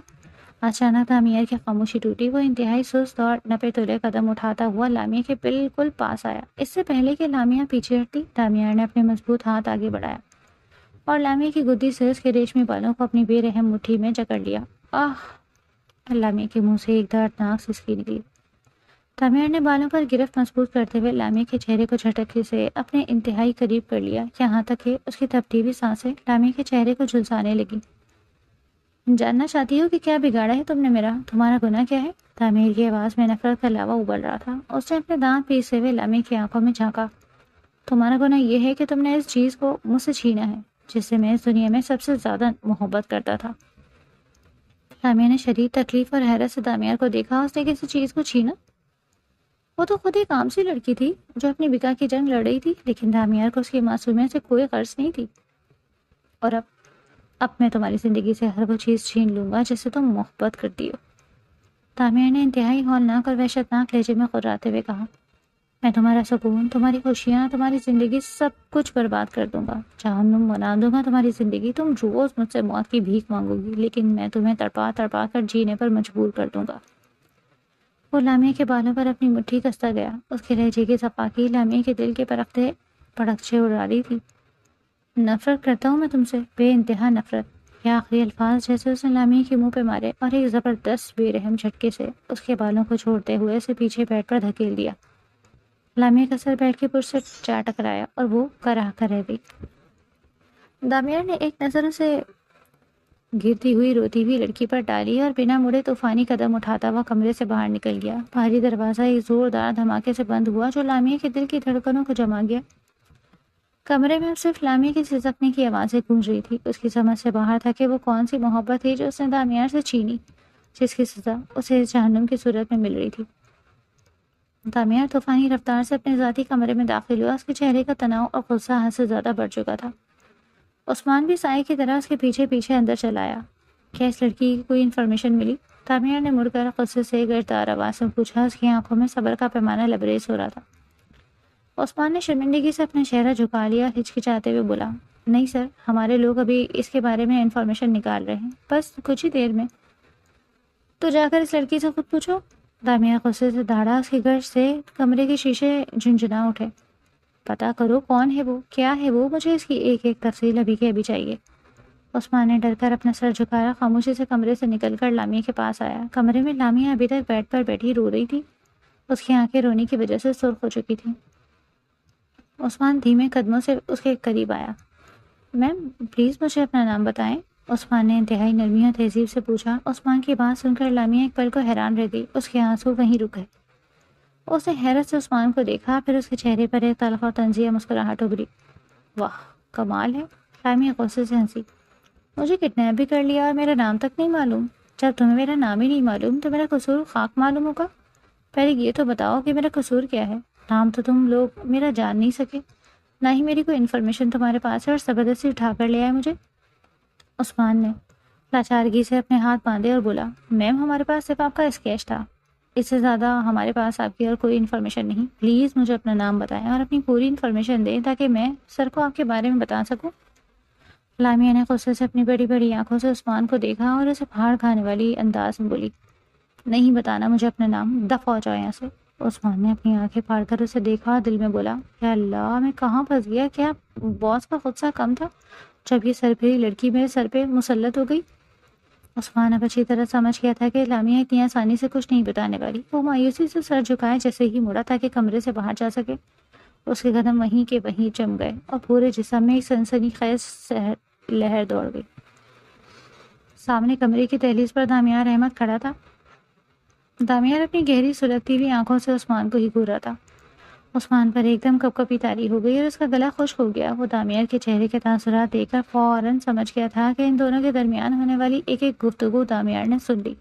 اچانک دامیار کی خاموشی ٹوٹی۔ وہ انتہائی سست اور نپے تلے قدم اٹھاتا ہوا لامیہ کے بالکل پاس آیا۔ اس سے پہلے کہ لامیہ پیچھے ہٹتی، دامیار نے اپنے مضبوط ہاتھ آگے بڑھایا اور لامیہ کی گدی سے اس کے ریشمی بالوں کو اپنی بے رحم مٹھی میں جکڑ لیا۔ آہ! لامیہ کے منہ سے ایک دردناک سسکی نکلی۔ تعمیر نے بالوں پر گرفت مضبوط کرتے ہوئے لامیہ کے چہرے کو جھٹکے سے اپنے انتہائی قریب کر لیا، یہاں تک کہ اس کی تپتی سانسیں لامیہ کے چہرے کو جھلسانے لگی۔ جاننا چاہتی ہو کہ کیا بگاڑا ہے تم نے میرا؟ تمہارا گناہ کیا ہے؟ تعمیر کی آواز میں نفرت کا لاوا ابل رہا تھا۔ اس نے اپنے دانت پیستے ہوئے لامیہ کی آنکھوں میں جھانکا۔ تمہارا گناہ یہ ہے کہ تم نے اس چیز کو مجھ سے چھینا ہے جس سے میں اس دنیا میں سب سے زیادہ محبت کرتا تھا۔ لامیہ نے شدید تکلیف اور حیرت سے دامیار کو دیکھا۔ اس نے کسی چیز کو چھینا؟ وہ تو خود ایک عام سی لڑکی تھی جو اپنی بقا کی جنگ لڑ رہی تھی، لیکن دامیار کو اس کی معصومیت سے کوئی غرض نہیں تھی۔ اور اب میں تمہاری زندگی سے ہر وہ چیز چھین لوں گا جس سے تم محبت کرتی ہو۔ دامیار نے انتہائی ہولناک اور وحشتناک لہجے میں قراتے ہوئے کہا، میں تمہارا سکون، تمہاری خوشیاں، تمہاری زندگی سب کچھ برباد کر دوں گا، جہنم بنا دوں گا تمہاری زندگی۔ تم روز مجھ سے موت کی بھیک مانگو گی، لیکن میں تمہیں تڑپا تڑپا کر جینے پر مجبور کر دوں گا۔ وہ لامیہ کے بالوں پر اپنی مٹھی کستا گیا۔ اس کے لہجے کی زپاکی لامیہ کے دل کے پرکھتے پڑکچے اڑا رہی تھی۔ نفرت کرتا ہوں میں تم سے، بے انتہا نفرت۔ یہ آخری الفاظ جیسے اس نے لامیہ کے منہ پہ مارے اور ایک زبردست بے رحم جھٹکے سے اس کے بالوں کو چھوڑتے ہوئے اسے پیچھے بیٹھ پر دھکیل دیا۔ لامیہ کا سر بیٹھ کے پشت سے جا ٹکرایا اور وہ کراہ کر رہ گئی۔ دامیار نے ایک نظر اسے گرتی ہوئی روتی ہوئی لڑکی پر ڈالی اور بنا مڑے طوفانی قدم اٹھاتا ہوا کمرے سے باہر نکل گیا۔ بھاری دروازہ ایک زوردار دھماکے سے بند ہوا جو لامیہ کے دل کی دھڑکنوں کو جما گیا۔ کمرے میں اب صرف لامیہ کی سسکنے کی آوازیں گونج رہی تھی۔ اس کی سمجھ سے باہر تھا کہ وہ کون سی محبت تھی جو اس نے دامیار سے چھینی، جس کی سزا اسے اس جہنم کی صورت میں مل رہی تھی۔ دامیار طوفانی رفتار سے اپنے ذاتی کمرے میں داخل ہوا۔ اس کے چہرے کا تناؤ اور غصہ حد سے زیادہ بڑھ چکا تھا۔ عثمان بھی سائے کی طرح اس کے پیچھے پیچھے اندر چلا آیا۔ کیا اس لڑکی کی کوئی انفارمیشن ملی؟ دامیار نے مڑ کر غصے سے گرجدار آواز میں پوچھا۔ اس کی آنکھوں میں صبر کا پیمانہ لبریز ہو رہا تھا۔ عثمان نے شرمندگی سے اپنا چہرہ جھکا لیا اور ہچکچاتے ہوئے بولا، نہیں سر، ہمارے لوگ ابھی اس کے بارے میں انفارمیشن نکال رہے ہیں، بس کچھ ہی دیر میں۔ تو جا کر اس لڑکی سے خود پوچھو۔ دامیار غصے سے دھاڑا۔ اس کی گرج سے کمرے کے شیشے جھنجھنا اٹھے۔ پتا کرو کون ہے وہ، کیا ہے وہ، مجھے اس کی ایک ایک تفصیل ابھی کے ابھی چاہیے۔ عثمان نے ڈر کر اپنا سر جھکایا، خاموشی سے کمرے سے نکل کر لامیہ کے پاس آیا۔ کمرے میں لامیہ ابھی تک بیڈ پر بیٹھی رو رہی تھی۔ اس کی آنکھیں رونے کی وجہ سے سرخ ہو چکی تھیں۔ عثمان دھیمے قدموں سے اس کے قریب آیا۔ میم پلیز مجھے اپنا نام بتائیں، عثمان نے انتہائی نرمی اور تہذیب سے پوچھا۔ عثمان کی بات سن کر لامیہ ایک پل کو حیران رہ گئی۔ اس کے آنسو وہیں رک گئے۔ اس نے حیرت سے عثمان کو دیکھا، پھر اس کے چہرے پر ایک تلخ اور طنزیہ مسکراہٹ ابھری۔ واہ کمال ہے، لامیہ غصے سے ہنسی۔ مجھے کڈنیپ بھی کر لیا اور میرا نام تک نہیں معلوم۔ جب تمہیں میرا نام ہی نہیں معلوم تو میرا قصور خاک معلوم ہوگا۔ پہلے یہ تو بتاؤ کہ میرا قصور کیا ہے؟ نام تو تم لوگ میرا جان نہیں سکے، نہ ہی میری کوئی انفارمیشن تمہارے پاس ہے، اور زبردستی اٹھا کر لے آئے مجھے۔ عثمان نے لاچارگی سے اپنے ہاتھ باندھے اور بولا، میم ہمارے پاس صرف آپ کا اسکیچ تھا، اس سے زیادہ ہمارے پاس آپ کی اور کوئی انفارمیشن نہیں۔ پلیز مجھے اپنا نام بتائیں اور اپنی پوری انفارمیشن دیں تاکہ میں سر کو آپ کے بارے میں بتا سکوں۔ لامیہ نے غصے سے اپنی بڑی بڑی آنکھوں سے عثمان کو دیکھا اور اسے پھاڑ کھانے والی انداز میں بولی، نہیں بتانا مجھے اپنا نام، دفع ہو جاؤ یہاں سے۔ عثمان نے اپنی آنکھیں پھاڑ کر اسے دیکھا اور دل میں بولا، یا اللہ میں کہاں پھنس گیا؟ کیا باس کا غصہ کم تھا جب یہ سرپھری لڑکی میرے سر پہ مسلط ہو گئی؟ عثمان اب اچھی طرح سمجھ گیا تھا کہ لامیہ اتنی آسانی سے کچھ نہیں بتانے والی۔ وہ مایوسی سے سر جھکائے جیسے ہی مڑا تاکہ کمرے سے باہر جا سکے۔ اس کے قدم وہیں کے وہیں جم گئے اور پورے جسم میں ایک سنسنی خیز لہر دوڑ گئی۔ سامنے کمرے کی دہلیز پر دامیار احمد کھڑا تھا۔ دامیار اپنی گہری سلگتی ہوئی آنکھوں سے عثمان کو ہی گھور رہا تھا۔ عثمان پر ایک دم کپ کپی طاری ہو گئی اور اس کا گلا خشک ہو گیا۔ وہ دامیار کے چہرے کے تاثرات دیکھ کر فوراً سمجھ گیا تھا کہ ان دونوں کے درمیان ہونے والی ایک ایک گفتگو دامیار نے سن لی۔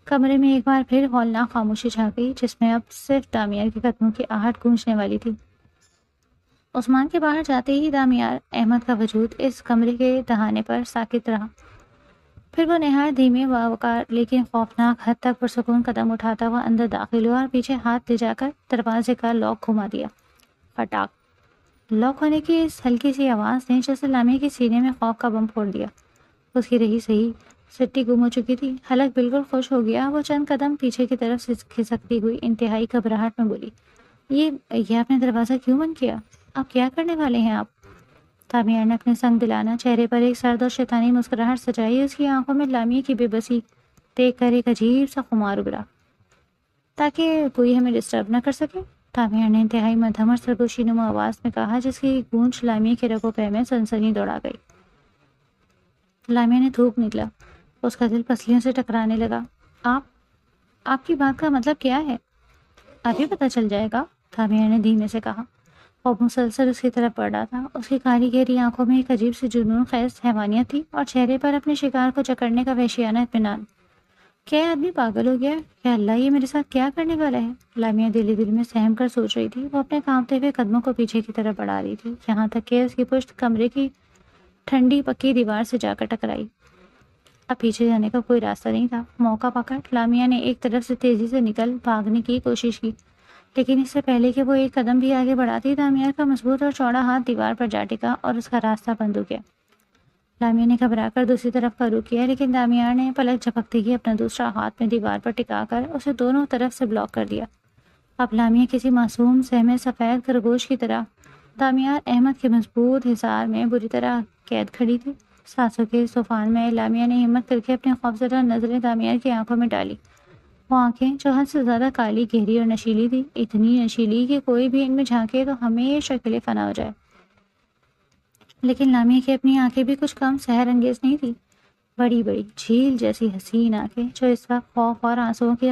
کمرے میں ایک بار پھر ہولناک خاموشی چھا گئی، جس میں اب صرف دامیار کے قدموں کی آہٹ گونجنے والی تھی۔ عثمان کے باہر جاتے ہی دامیار احمد کا وجود اس کمرے کے دہانے پر ساکت رہا۔ پھر وہ نہایت دھیمے باوقار لیکن خوفناک حد تک پرسکون قدم اٹھاتا ہوا اندر داخل ہوا اور پیچھے ہاتھ لے جا کر دروازے کا لاک گھما دیا۔ پٹاک۔ لاک ہونے کی اس ہلکی سی آواز نے جیسے لامیہ کے سینے میں خوف کا بم پھوڑ دیا۔ اس کی رہی صحیح سٹی گم ہو چکی تھی۔ حلق بالکل خوش ہو گیا۔ وہ چند قدم پیچھے کی طرف کھسکتی ہوئی انتہائی گھبراہٹ میں بولی، یہ آپ نے دروازہ کیوں بند کیا؟ آپ کیا کرنے والے ہیں آپ؟ دامیار نے اپنے سنگ دلانا چہرے پر ایک سرد اور شیطانی مسکراہٹ سجائی۔ اس کی آنکھوں میں لامیہ کی بے بسی دیکھ کر ایک عجیب سا خمار ابھرا۔ تاکہ کوئی ہمیں ڈسٹرب نہ کر سکے، تامیار نے انتہائی مدھم اور سرگوشی نما آواز میں کہا، جس کی گونج لامیہ کے رگو پہ میں سنسنی دوڑا گئی۔ لامیہ نے تھوک نکلا، اس کا دل پسلیوں سے ٹکرانے لگا۔ آپ کی بات کا مطلب کیا ہے؟ ابھی پتہ چل جائے گا، تامیار نے دھیمے سے کہا۔ وہ مسلسل اس کی طرف بڑھ رہا تھا۔ اس کی کالی گہری آنکھوں میں ایک عجیب سی جنون خیز حیوانیت تھی، اور چہرے پر اپنے شکار کو جکڑنے کا وحشیانہ اطمینان۔ کیا یہ آدمی پاگل ہو گیا ہے؟ یا اللہ یہ میرے ساتھ کیا کرنے والا ہے؟ لامیہ دل میں سہم کر سوچ رہی تھی۔ وہ اپنے کانپتے ہوئے قدموں کو پیچھے کی طرف بڑھا رہی تھی، یہاں تک کہ اس کی پشت کمرے کی ٹھنڈی پکی دیوار سے جا کر ٹکرائی۔ اب پیچھے جانے کا کوئی راستہ نہیں تھا۔ موقع پا کر لامیہ نے ایک طرف سے تیزی سے نکل بھاگنے کی کوشش کی، لیکن اس سے پہلے کہ وہ ایک قدم بھی آگے بڑھاتی، دامیار کا مضبوط اور چوڑا ہاتھ دیوار پر جا ٹکا اور اس کا راستہ بند ہو گیا۔ لامیہ نے گھبرا کر دوسری طرف کا رخ کیا، لیکن دامیار نے پلک جھپکتے ہی اپنا دوسرا ہاتھ میں دیوار پر ٹکا کر اسے دونوں طرف سے بلاک کر دیا۔ اب لامیہ کسی معصوم سہمے سفید خرگوش کی طرح دامیار احمد کے مضبوط حصار میں بری طرح قید کھڑی تھی۔ سانسوں کے اس طوفان میں لامیہ نے ہمت کر کے اپنے خوفزدہ نظریں دامیار کی آنکھوں میں ڈالی۔ وہ آنکھیں جو حد سے زیادہ کالی، گہری اور نشیلی تھی، اتنی نشیلی کہ کوئی بھی ان میں جھانکے تو ہمیشہ کے لیے فنا ہو جائے۔ لیکن لامیہ کی اپنی آنکھیں بھی کچھ کم سحر انگیز نہیں تھی۔ بڑی بڑی جھیل جیسی حسین آنکھیں جو اس وقت خوف اور آنسوؤں کی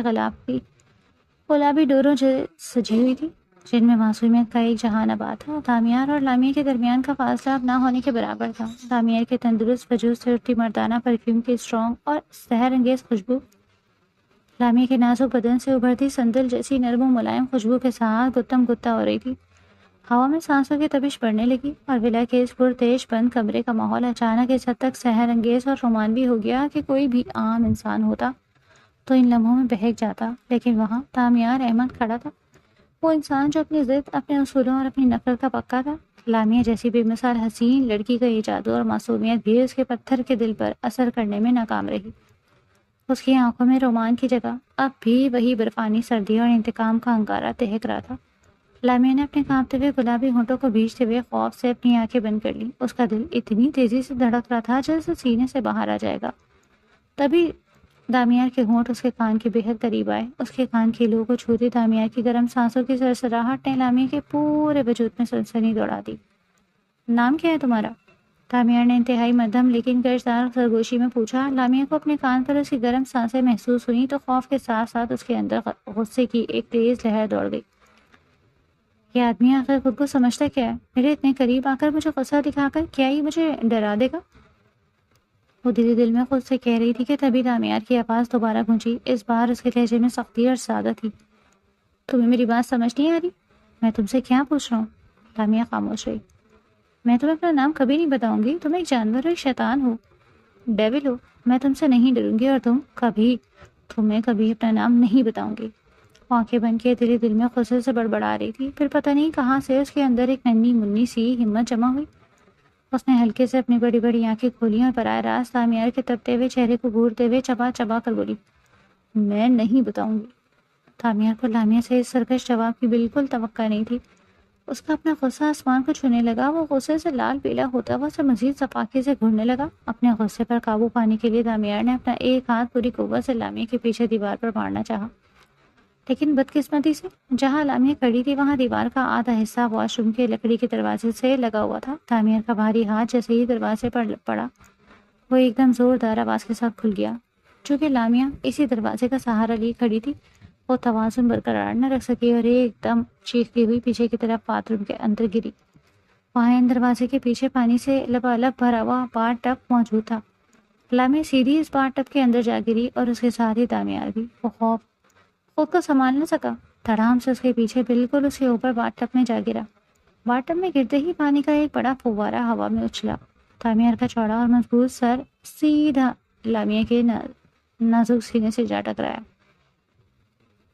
گلابی ڈوروں سے سجی ہوئی تھی، جن میں معصومیت کا ایک جہان آباد تھا۔ دامیار اور لامیہ کے درمیان کا فاصلہ اب نہ ہونے کے برابر تھا۔ دامیار کے تندرست وجود سے اٹھتی مردانہ پرفیوم کی اسٹرانگ اور سحر انگیز خوشبو لامیہ کے نازک بدن سے ابھرتی سندل جیسی نرم و ملائم خوشبو کے ساتھ گتم گتا ہو رہی تھی۔ ہوا میں سانسوں کی تپش بڑھنے لگی، اور ولا کے اس پرتیش بند کمرے کا ماحول اچانک اس حد تک سحر انگیز اور رومانوی ہو گیا کہ کوئی بھی عام انسان ہوتا تو ان لمحوں میں بہک جاتا، لیکن وہاں دامیار احمد کھڑا تھا، وہ انسان جو اپنی ضد، اپنے اصولوں اور اپنی نفرت کا پکا تھا۔ لامیہ جیسی بے مثال حسین لڑکی کا یہ جادو اور معصومیت بھی اس کے پتھر کے دل پر اثر کرنے میں ناکام رہی۔ اس کی آنکھوں میں رومان کی جگہ اب بھی وہی برفانی سردی اور انتقام کا انگارہ دہک رہا تھا۔ لامیہ نے اپنے کانپتے ہوئے گلابی ہونٹوں کو بھیجتے ہوئے خوف سے اپنی آنکھیں بند کر لی۔ اس کا دل اتنی تیزی سے دھڑک رہا تھا جیسے سینے سے باہر آ جائے گا۔ تبھی دامیار کے ہونٹ اس کے کان کے بے حد قریب آئے۔ اس کے کان کی لو کو چھوتی دامیار کی گرم سانسوں کی سرسراہٹ نے لامیہ کے پورے وجود میں سنسنی دوڑا دی۔ نام کیا ہے تمہارا؟ دامیار نے انتہائی مدھم لیکن گرجدار سرگوشی میں پوچھا۔ لامیہ کو اپنے کان پر اس کی گرم سانسیں محسوس ہوئیں تو خوف کے ساتھ ساتھ اس کے اندر غصے کی ایک تیز لہر دوڑ گئی۔ یہ آدمی آخر خود کو سمجھتا کیا ہے؟ میرے اتنے قریب آ کر مجھے غصہ دکھا کر کیا ہی مجھے ڈرا دے گا؟ وہ دل میں خود سے کہہ رہی تھی کہ تبھی دامیار کی آواز دوبارہ گونجی۔ اس بار اس کے لہجے میں سختی اور سادہ تھی۔ تمہیں میری بات سمجھ نہیں آ رہی؟ میں تم سے کیا پوچھ رہا ہوں؟ لامیہ خاموش رہی۔ میں تمہیں اپنا نام کبھی نہیں بتاؤں گی، تم ایک جانور ہو، ایک شیطان ہو، ڈیول ہو۔ میں تم سے نہیں ڈروں گی اور تمہیں کبھی اپنا نام نہیں بتاؤں گی۔ آنکھیں بند کے دل میں غصے سے بڑبڑا رہی تھی۔ پھر پتہ نہیں کہاں سے اس کے اندر ایک ننھی منی سی ہمت جمع ہوئی۔ اس نے ہلکے سے اپنی بڑی بڑی آنکھیں کھولی اور براہ راست دامیار کے تپتے ہوئے چہرے کو گھورتے ہوئے چبا چبا کر بولی، میں نہیں بتاؤں گی۔ دامیار کو لامیہ سے اس سرکش جواب کی بالکل توقع نہیں تھی۔ اس کا اپنا غصہ آسمان کو چھونے لگا۔ وہ غصے سے لال پیلا ہوتا ہوا اسے مزید صفاقے سے گھورنے لگا۔ اپنے غصے پر قابو پانے کے لیے دامیار نے اپنا ایک ہاتھ پوری قوت سے لامیہ کے پیچھے دیوار پر مارنا چاہا، لیکن بدقسمتی سے جہاں لامیہ کھڑی تھی وہاں دیوار کا آدھا حصہ واش روم کے لکڑی کے دروازے سے لگا ہوا تھا۔ دامیار کا بھاری ہاتھ جیسے ہی دروازے پر پڑا، وہ ایک دم زوردار آواز کے ساتھ کھل گیا۔ چونکہ لامیہ اسی دروازے کا سہارا لیے کھڑی تھی، وہ توازن برقرار نہ رکھ سکی اور ایک دم چیختی ہوئی پیچھے کی طرف باتھ روم کے اندر گری۔ وہاں دروازے کے پیچھے پانی سے لبالب بھرا ہوا باتھ ٹب موجود تھا۔ لامیہ سیدھی اس باتھ ٹب کے اندر جا گری اور اس کے ساتھ ہی دامیار بھی۔ وہ خوف خود کو سنبھال نہ سکا، دھڑام سے اس کے پیچھے بالکل اس کے اوپر باتھ ٹب میں جا گرا۔ باتھ ٹب میں گرتے ہی پانی کا ایک بڑا فوارہ ہوا میں اچھلا۔ دامیار کا چوڑا اور مضبوط سر سیدھا لامیہ کے نازک سینے سے جا ٹکرایا۔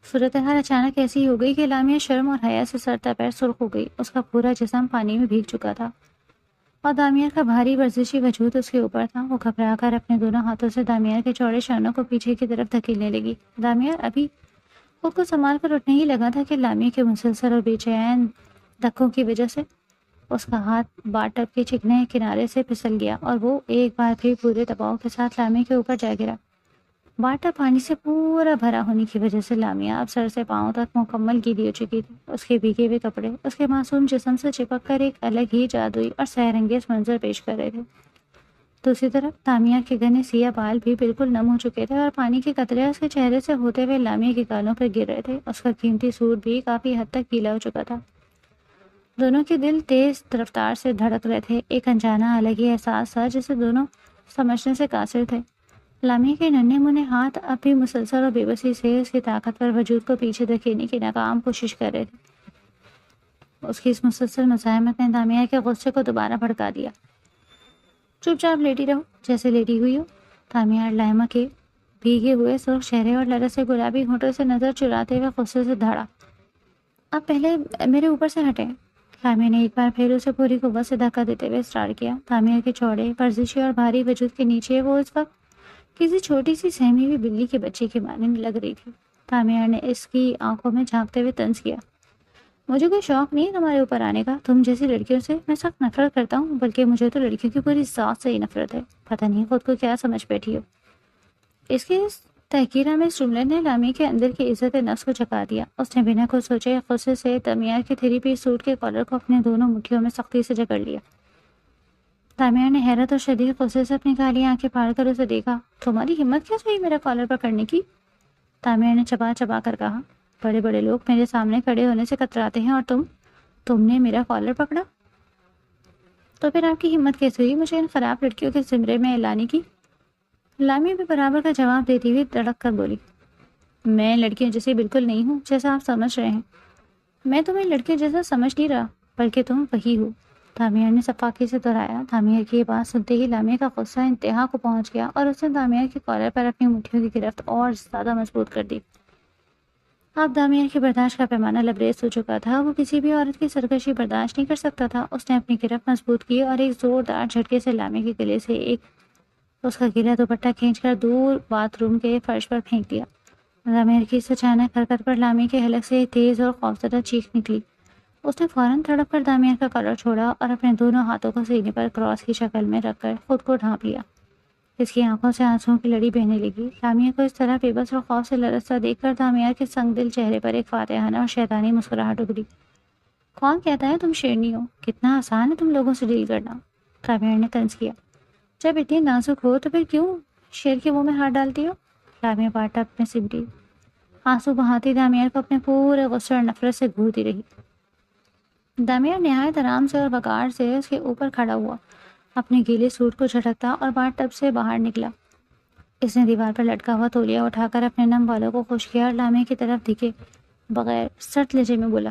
صورتحال اچانک ایسی ہو گئی کہ لامیہ شرم اور حیا سے سر تا پیر سرخ ہو گئی۔ اس کا پورا جسم پانی میں بھیگ چکا تھا اور دامیار کا بھاری ورزشی وجود اس کے اوپر تھا۔ وہ گھبرا کر اپنے دونوں ہاتھوں سے دامیار کے چوڑے شانوں کو پیچھے کی طرف دھکیلنے لگی۔ دامیار ابھی خود کو سنبھال کر اٹھنے ہی لگا تھا کہ لامیہ کے مسلسل اور بے چین دھکوں کی وجہ سے اس کا ہاتھ باتھ ٹب کے چکنے کنارے سے پھسل گیا اور وہ ایک بار پھر پورے دباؤ کے ساتھ لامیہ کے اوپر جا گرا۔ باٹا پانی سے پورا بھرا ہونے کی وجہ سے لامیا اب سر سے پاؤں تک مکمل گیلی ہو چکی تھی۔ اس کے بھیگے ہوئے کپڑے اس کے معصوم جسم سے چپک کر ایک الگ ہی جادوئی اور سحر انگیز منظر پیش کر رہے تھے۔ دوسری طرف لامیا کے گھنے سیاہ بال بھی بالکل نم ہو چکے تھے اور پانی کے قطرے اس کے چہرے سے ہوتے ہوئے لامیا کے گالوں پر گر رہے تھے۔ اس کا قیمتی سوٹ بھی کافی حد تک گیلا ہو چکا تھا۔ دونوں کے دل تیز رفتار سے دھڑک رہے تھے۔ ایک انجانا الگ ہی احساس تھا جسے دونوں سمجھنے سے قاصر تھے۔ لامیا کے ننھے منھے ہاتھ اب بھی مسلسل اور بے بسی سے اس کی طاقتور وجود کو پیچھے دھکیلنے کی ناکام کوشش کر رہے تھے۔ اس کی اس مسلسل مزاحمت نے لامیا کے غصے کو دوبارہ بھڑکا دیا۔ چپ چاپ لیٹی رہو جیسے لیٹی ہوئی ہو۔ لامیا لائمہ کے بھیگے ہوئے سرخ چہرے اور لرزے گلابی ہونٹوں سے نظر چراتے ہوئے غصے سے دھاڑا۔ آپ پہلے میرے اوپر سے ہٹیں۔ لامیا نے ایک بار پھر اسے پوری قوت سے دھکا دیتے ہوئے اسٹارٹ کیا۔ لامیا کے چوڑے ورزشی اور بھاری وجود کے نیچے وہ اس وقت کسی چھوٹی سی سہمی ہوئی بلی کے بچے کی مانند لگ رہی تھی۔ لامیا نے اس کی آنکھوں میں جھانکتے ہوئے طنز کیا، مجھے کوئی شوق نہیں تمہارے اوپر آنے کا۔ تم جیسی لڑکیوں سے میں سخت نفرت کرتا ہوں، بلکہ مجھے تو لڑکیوں کی پوری ذات سے ہی نفرت ہے۔ پتہ نہیں خود کو کیا سمجھ بیٹھی ہو۔ اس کے اس تحقیرہ میں اس جملے نے لامیا کے اندر کی عزت نفس کو جھکا دیا۔ اس نے بنا کچھ سوچے غصے سے لامیا کے 3 پیس سوٹ کے کالر کو اپنے دونوں مٹھیوں میں سختی سے جکڑ لیا۔ لامیا نے حیرت اور شدید غصے سے اپنی کالی آنکھیں پھاڑ کر اسے دیکھا۔ تمہاری ہمت کیسے ہوئی میرا کالر پکڑنے کی؟ لامیا نے چبا چبا کر کہا، بڑے بڑے لوگ میرے سامنے کھڑے ہونے سے کتراتے ہیں اور تم نے میرا کالر پکڑا؟ تو پھر آپ کی ہمت کیسے ہوئی مجھے ان خراب لڑکیوں کے زمرے میں لانے کی؟ لامیا بھی برابر کا جواب دیتی ہوئی تڑک کر بولی، میں لڑکیوں جیسی بالکل نہیں ہوں جیسا آپ سمجھ رہے ہیں۔ میں تمہیں لڑکیوں جیسا سمجھ نہیں رہا، بلکہ تم وہی ہو، لامیا نے صفاقی سے دہرایا۔ لامیا کی یہ بات سنتے ہی لامیا کا غصہ انتہا کو پہنچ گیا اور اس نے لامیا کے کالر پر اپنی مٹھیوں کی گرفت اور زیادہ مضبوط کر دی۔ اب لامیا کی برداشت کا پیمانہ لبریز ہو چکا تھا۔ وہ کسی بھی عورت کی سرکشی برداشت نہیں کر سکتا تھا۔ اس نے اپنی گرفت مضبوط کی اور ایک زوردار جھٹکے سے لامیا کے گلے سے اس کا گیلا دوپٹہ کھینچ کر دور باتھ روم کے فرش پر پھینک دیا۔ لامیا کی اس اچانک حرکت پر لامیا کے حلق سے ایک تیز اور خوفزدہ چیخ نکلی۔ اس نے فوراً تڑپ کر لامیا کا کالر چھوڑا اور اپنے دونوں ہاتھوں کو سینے پر کراس کی شکل میں رکھ کر خود کو ڈھانپ لیا۔ اس کی آنکھوں سے آنسوؤں کی لڑی بہنے لگی۔ لامیا کو اس طرح بے بس اور خوف سے لرزتا دیکھ کر لامیا کے سنگ دل چہرے پر ایک فاتحانہ اور شیطانی مسکراہٹ ابھری۔ کون کہتا ہے تم شیرنی ہو؟ کتنا آسان ہے تم لوگوں سے ڈیل کرنا، لامیا نے طنز کیا۔ جب اتنی نازک ہو تو پھر کیوں شیر کے منہ میں ہاتھ ڈالتی ہو؟ لامیا باٹا اپنے سمٹی آنسو بہاتی لامیا کو اپنے پورے غصے اور نفرت سے گھورتی رہی۔ لامیا نہایت آرام سے اور وقار سے اس کے اوپر کھڑا ہوا، اپنے گیلے سوٹ کو جھٹکتا اور باتھ ٹب سے باہر نکلا۔ اس نے دیوار پر لٹکا ہوا تولیہ اٹھا کر اپنے نم بالوں کو خشک کیا اور لامیا کی طرف دکھے بغیر سخت لہجے میں بولا،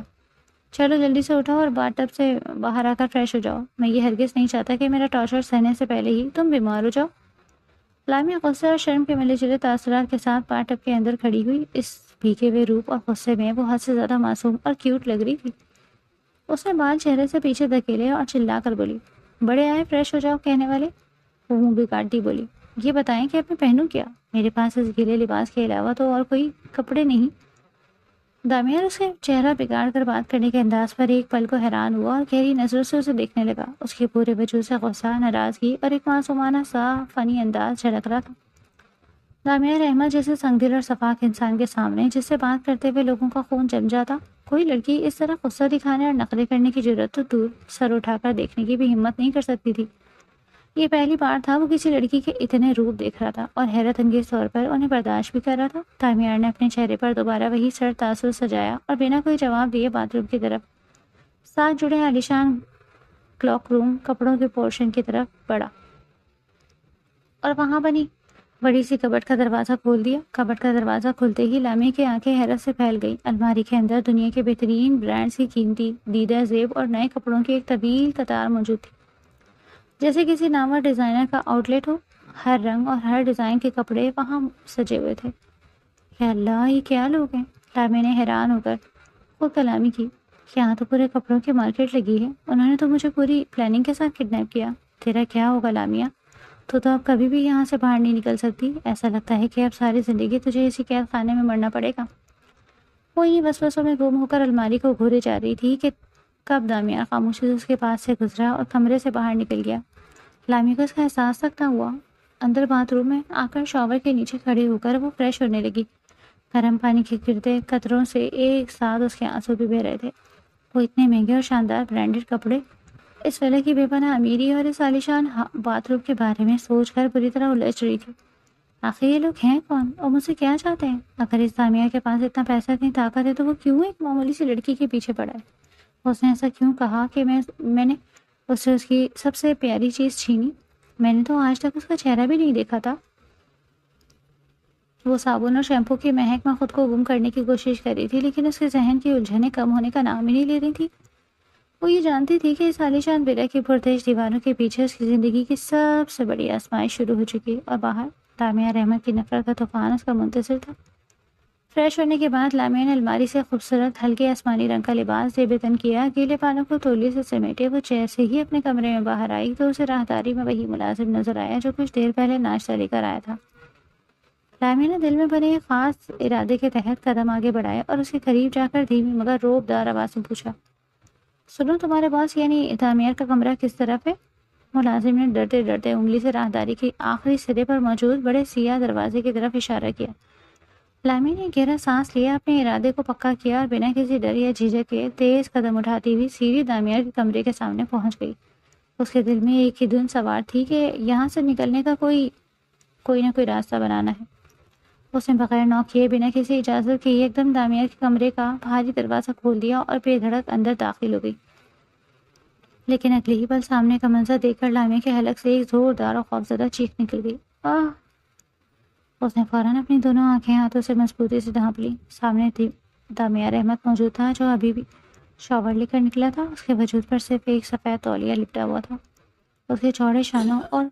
چلو جلدی سے اٹھو اور باتھ ٹب سے باہر آ کر فریش ہو جاؤ۔ میں یہ ہرگز نہیں چاہتا کہ میرا ٹارچر سہنے سے پہلے ہی تم بیمار ہو جاؤ۔ لامیا غصے اور شرم کے ملے جلے تاثرات کے ساتھ باتھ ٹب کے اندر کھڑی ہوئی۔ اس بھیگے ہوئے روپ اور غصے میں وہ حد سے زیادہ معصوم اور کیوٹ لگ رہی تھی۔ اس نے بال چہرے سے پیچھے دھکیلے اور چلا کر بولی، بڑے آئے فریش ہو جاؤ کہنے والے۔ وہ منہ بھی کاٹتی بولی، یہ بتائیں کہ اب میں پہنوں کیا؟ میرے پاس اس گیلے لباس کے علاوہ تو اور کوئی کپڑے نہیں۔ لامیا اس کے چہرہ بگاڑ کر بات کرنے کے انداز پر ایک پل کو حیران ہوا اور گہری نظروں سے اسے دیکھنے لگا۔ اس کے پورے وجود سے غصہ، ناراضگی اور ایک معصومانہ سا فنی انداز جھلک رہا تھا۔ لامیا رحمت جیسے سنگ دل اور شفاق انسان کے سامنے جس سے بات کرتے ہوئے لوگوں کا خون جم جاتا، کوئی لڑکی اس طرح غصہ دکھانے اور نخرے کرنے کی جرأت تو دور، سر اٹھا کر دیکھنے کی بھی ہمت نہیں کر سکتی تھی۔ یہ پہلی بار تھا وہ کسی لڑکی کے اتنے روپ دیکھ رہا تھا اور حیرت انگیز طور پر انہیں برداشت بھی کر رہا تھا۔ لامیا نے اپنے چہرے پر دوبارہ وہی سر تاثر سجایا اور بنا کوئی جواب دیے باتھ روم کی طرف، ساتھ جڑے عالیشان کلاک روم کپڑوں کے پورشن کی طرف بڑھا اور وہاں بنی بڑی سی کبٹ کا دروازہ کھول دیا۔ کبٹ کا دروازہ کھلتے ہی لامیا کی آنکھیں حیرت سے پھیل گئی۔ الماری کے اندر دنیا کے بہترین برانڈز کی قیمتی دیدہ زیب اور نئے کپڑوں کی ایک طویل قطار موجود تھی، جیسے کسی نامور ڈیزائنر کا آؤٹ لیٹ ہو۔ ہر رنگ اور ہر ڈیزائن کے کپڑے وہاں سجے ہوئے تھے۔ یا اللہ، یہ کیا لوگ ہیں؟ لامیا نے حیران ہو کر خود کلامی کی، یہاں تو پورے کپڑوں کی مارکیٹ لگی ہے۔ انہوں نے تو مجھے پوری پلاننگ کے ساتھ کڈنیپ کیا۔ تیرا کیا ہوگا لامیا؟ تو اب کبھی بھی یہاں سے باہر نہیں نکل سکتی۔ ایسا لگتا ہے کہ اب ساری زندگی تجھے اسی قید خانے میں مرنا پڑے گا۔ وہ انہیں وسوسوں میں گم ہو کر الماری کو گھورے جا رہی تھی کہ کب لامیا خاموشی سے اس کے پاس سے گزرا اور کمرے سے باہر نکل گیا۔ لامیا کو اس کا احساس تک نہ ہوا اندر باتھ روم میں آ کر شاور کے نیچے کھڑے ہو کر وہ فریش ہونے لگی۔ گرم پانی کے گرتے قطروں سے ایک ساتھ اس کے آنسو بھی بہہ رہے تھے۔ وہ اتنے مہنگے اور شاندار برانڈڈ کپڑے، اس فلک کی بے پناہ امیری اور اس عالیشان باتھ روم کے بارے میں سوچ کر بری طرح الجھ رہی تھی۔ آخر یہ لوگ ہیں کون اور مجھ سے کیا چاہتے ہیں؟ اگر اس دامیہ کے پاس اتنا پیسہ اتنی طاقت ہے تو وہ کیوں ایک معمولی سی لڑکی کے پیچھے پڑا ہے؟ اس نے ایسا کیوں کہا کہ میں نے اس سے اس کی سب سے پیاری چیز چھینی؟ میں نے تو آج تک اس کا چہرہ بھی نہیں دیکھا تھا۔ وہ صابن اور شیمپو کی مہک میں خود کو گم کرنے کی کوشش کر رہی تھی، لیکن اس کے ذہن کی الجھنیں کم ہونے کا نام ہی نہیں لے رہی تھی۔ وہ یہ جانتی تھی کہ اس عالیشان ولا کی پرتش دیواروں کے پیچھے اس کی زندگی کی سب سے بڑی آزمائش شروع ہو چکی اور باہر لامیا رحمت کی نفرت کا طوفان اس کا منتظر تھا۔ فریش ہونے کے بعد لامیا نے الماری سے خوبصورت ہلکے آسمانی رنگ کا لباس زیب تن کیا، گیلے بالوں کو تولیے سے سمیٹے وہ جیسے ہی اپنے کمرے میں باہر آئی تو اسے راہداری میں وہی ملازم نظر آیا جو کچھ دیر پہلے ناشتہ لے کر آیا تھا۔ لامیا نے دل میں بنے ایک خاص ارادے کے تحت قدم آگے بڑھائے اور اس کے قریب جا کر دھیمی مگر روب دار آواز میں پوچھا، سنو تمہارے باس یعنی دامیار کا کمرہ کس طرف ہے؟ ملازم نے ڈرتے ڈرتے انگلی سے راہداری کے آخری سرے پر موجود بڑے سیاہ دروازے کی طرف اشارہ کیا۔ لامی نے گہرا سانس لیا، اپنے ارادے کو پکا کیا اور بنا کسی ڈر یا جھجک کے تیز قدم اٹھاتی ہوئی سیدھی دامیار کے کمرے کے سامنے پہنچ گئی۔ اس کے دل میں ایک ہی دھن سوار تھی کہ یہاں سے نکلنے کا کوئی نہ کوئی راستہ بنانا ہے۔ اس نے بغیر نوک کیے بنا کسی اجازت کے ایک دم دامیار کے کمرے کا بھاری دروازہ کھول دیا اور بے دھڑک اندر داخل ہو گئی۔ لیکن اگلے ہی پل سامنے کا منظر دیکھ کر لامیا کے حلق سے ایک زوردار اور خوفزدہ چیخ نکل گئی۔ آہ! اس نے فوراً اپنی دونوں آنکھیں ہاتھوں سے مضبوطی سے ڈھانپ لی۔ سامنے دامیار احمد موجود تھا جو ابھی بھی شاور لے کر نکلا تھا۔ اس کے وجود پر صرف ایک سفید تولیہ لپٹا ہوا تھا۔ اس کے چوڑے شانوں اور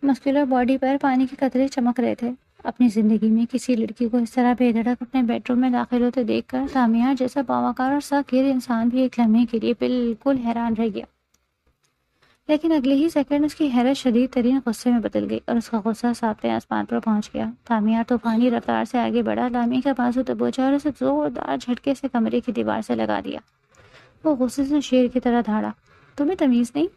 مسکولر باڈی پر پانی کے قطرے چمک رہے تھے۔ اپنی زندگی میں کسی لڑکی کو اس طرح بے دھڑک اپنے بیڈ روم میں داخل ہوتے دیکھ کر دامیار جیسا باوقار اور سخت گیر انسان بھی ایک لمحے کے لیے بالکل حیران رہ گیا۔ لیکن اگلے ہی سیکنڈ اس کی حیرت شدید ترین غصے میں بدل گئی اور اس کا غصہ ساتویں آسمان پر پہنچ گیا۔ دامیار طوفانی رفتار سے آگے بڑھا، لامی کا بازو دبوچا اور اسے زوردار جھٹکے سے کمرے کی دیوار سے لگا دیا۔ وہ غصے سے شیر کی طرح دھاڑا، تمہیں تمیز نہیں؟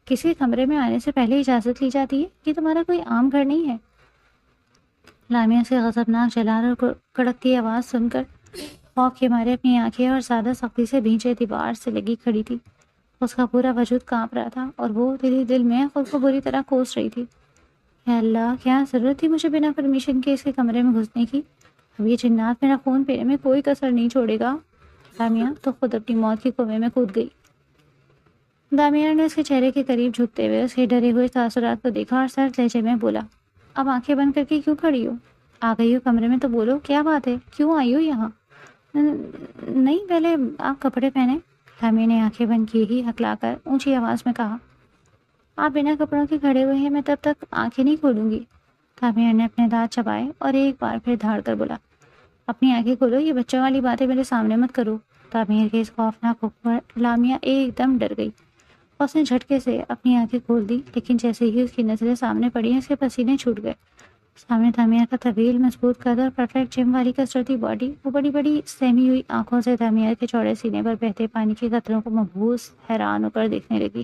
کسی کمرے میں آنے سے پہلے اجازت لی جاتی ہے؟ یہ تمہارا کوئی عام گھر نہیں ہے۔ لامیہ سے غضبناک جلال اور کڑکتی آواز سن کر خوف کے مارے اپنی آنکھیں اور زیادہ سختی سے بھینچے دیوار سے لگی کھڑی تھی۔ اس کا پورا وجود کانپ رہا تھا اور وہ دل ہی دل میں خود کو بری طرح کوس رہی تھی۔ یا اللہ، کیا ضرورت تھی مجھے بنا پرمیشن کے اس کے کمرے میں گھسنے کی؟ اب یہ جنات میرا خون پینے میں کوئی کسر نہیں چھوڑے گا۔ دامیہ تو خود اپنی موت کے کنویں میں کود گئی۔ دامیہ نے اس کے چہرے کے قریب جھکتے ہوئے اس کے ڈرے ہوئے تاثرات کو دیکھا اور سرد لہجے میں بولا، اب آنکھیں بند کر کے کیوں کھڑی ہو؟ آ گئی ہو کمرے میں تو بولو، کیا بات ہے؟ کیوں آئی ہو یہاں؟ نہیں، پہلے آپ کپڑے پہنے۔ دامیہ نے آنکھیں بند کی ہی ہکلا کر اونچی آواز میں کہا، آپ بنا کپڑوں کے کھڑے ہوئے ہیں، میں تب تک آنکھیں نہیں کھولوں گی۔ دامیہ نے اپنے دانت چبائے اور ایک بار پھر دھاڑ کر بولا، اپنی آنکھیں کھولو، یہ بچوں والی باتیں میرے سامنے مت کرو۔ دامیہ کے اس خوفناک حکم پر لامیہ ایک دم ڈر گئی۔ اس نے جھٹکے سے اپنی آنکھیں کھول دی، لیکن جیسے ہی اس کی نظریں سامنے پڑی اس کے پسینے چھوٹ گئے۔ سامنے دامیہ کا طویل مضبوط قد اور پرفیکٹ جم والی کسرتی باڈی، وہ بڑی بڑی سہمی ہوئی آنکھوں سے دامیہ کے چوڑے سینے پر بہتے پانی کے قطروں کو مبہوس حیران ہو کر دیکھنے لگی۔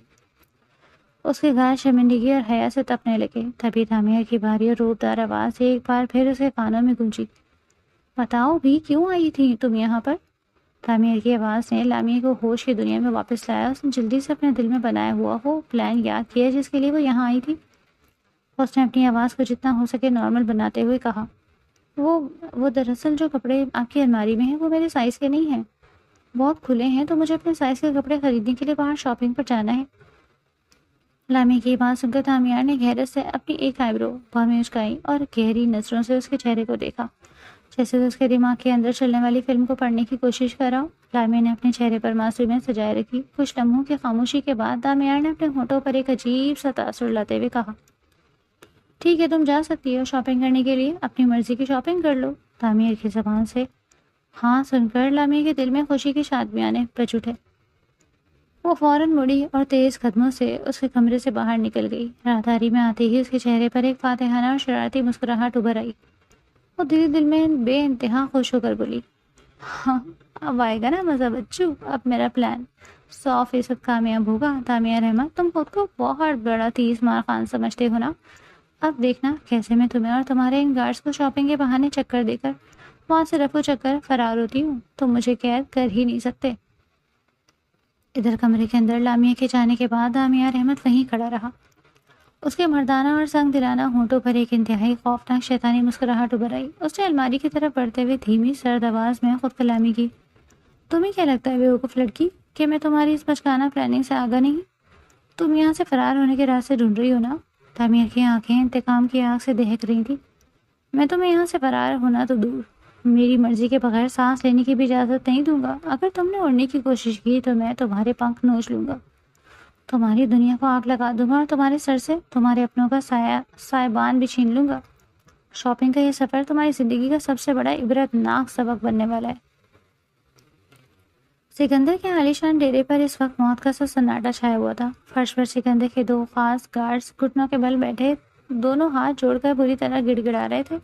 اس کے گال شرمندگی اور حیا سے تپنے لگے۔ تبھی دامیہ کی بھاری اور روبدار آواز ایک بار پھر اس کے کانوں میں گونجی، بتاؤ بھی کیوں آئی تھی تم یہاں پر؟ دامیہ کی آواز نے لامیہ کو ہوش کی دنیا میں واپس لایا۔ اس نے جلدی سے اپنے دل میں بنایا ہوا وہ پلان یاد کیا جس کے لیے وہ یہاں آئی تھی۔ اس نے اپنی آواز کو جتنا ہو سکے نارمل بناتے ہوئے کہا، وہ دراصل جو کپڑے آپ کی الماری میں ہیں وہ میرے سائز کے نہیں ہیں، بہت کھلے ہیں، تو مجھے اپنے سائز کے کپڑے خریدنے کے لیے باہر شاپنگ پر جانا ہے۔ لامی کی بات سن کر دامیار نے گہرے سے اپنی ایک آئیبرو باہیں اچکائی اور گہری نظروں سے اس کے چہرے کو دیکھا، جیسے تو اس کے دماغ کے اندر چلنے والی فلم کو پڑھنے کی کوشش کر رہا ہو۔ لامی نے اپنے چہرے پر معصومیت سجائے رکھی۔ کچھ لمحوں کی خاموشی کے بعد دامیار نے اپنے ہونٹوں پر ایک عجیب سا تاثر لاتے ہوئے کہا، ٹھیک ہے، تم جا سکتی ہو شاپنگ کرنے کے لیے، اپنی مرضی کی شاپنگ کر لو۔ دامیار کی زبان سے ہاں سن کر لامی کے دل میں خوشی کی شادمیانے بج اٹھے۔ وہ فوراً مڑی اور تیز قدموں سے اس کے کمرے سے باہر نکل گئی۔ راہداری میں آتے ہی اس کے چہرے پر ایک فاتحانہ اور شرارتی مسکراہٹ ابھر آئی۔ وہ دل میں بے انتہا خوش ہو کر بولی، ہاں اب آئے گا نا مزہ بچو، اب میرا پلان 100% کامیاب ہوگا۔ دامیار احمد، تم خود کو بہت بڑا تیز مار خان سمجھتے ہو نا؟ اب دیکھنا کیسے میں تمہیں اور تمہارے ان گارڈز کو شاپنگ کے بہانے چکر دے کر وہاں سے رفو چکر فرار ہوتی ہوں. تم مجھے قید کر ہی نہیں سکتے. ادھر کمرے کے اندر لامیا کے جانے کے بعد دامیار احمد وہیں کھڑا رہا. اس کے مردانہ اور سنگ دلانہ ہونٹوں پر ایک انتہائی خوفناک شیطانی مسکراہٹ ابھر آئی. اس نے الماری کی طرف بڑھتے ہوئے دھیمی سرد آواز میں خود کلامی کی. تمہیں کیا لگتا ہے بیوقوف لڑکی کہ میں تمہاری اس بچکانہ پلاننگ سے آگاہ نہیں؟ تم یہاں سے فرار ہونے کے راستے ڈھونڈ رہی ہو نا؟ دامیار کی آنکھیں انتقام کی آگ سے دہک رہی تھی. میں تمہیں یہاں سے فرار ہونا تو دور، میری مرضی کے بغیر سانس لینے کی بھی اجازت نہیں دوں گا. اگر تم نے اڑنے کی کوشش کی تو میں تمہارے پنکھ نوچ لوں گا، تمہاری دنیا کو آگ لگا دوں گا اور تمہارے سر سے تمہارے اپنوں کا سائبان بھی چھین لوں گا. شاپنگ کا یہ سفر تمہاری زندگی کا سب سے بڑا عبرت ناک سبق بننے والا ہے. سکندر کے عالیشان ڈیرے پر اس وقت موت کا سا سناٹا چھایا ہوا تھا. فرش پر سکندر کے دو خاص گارڈز گھٹنوں کے بل بیٹھے دونوں ہاتھ جوڑ کر بری طرح گڑ گڑا رہے تھے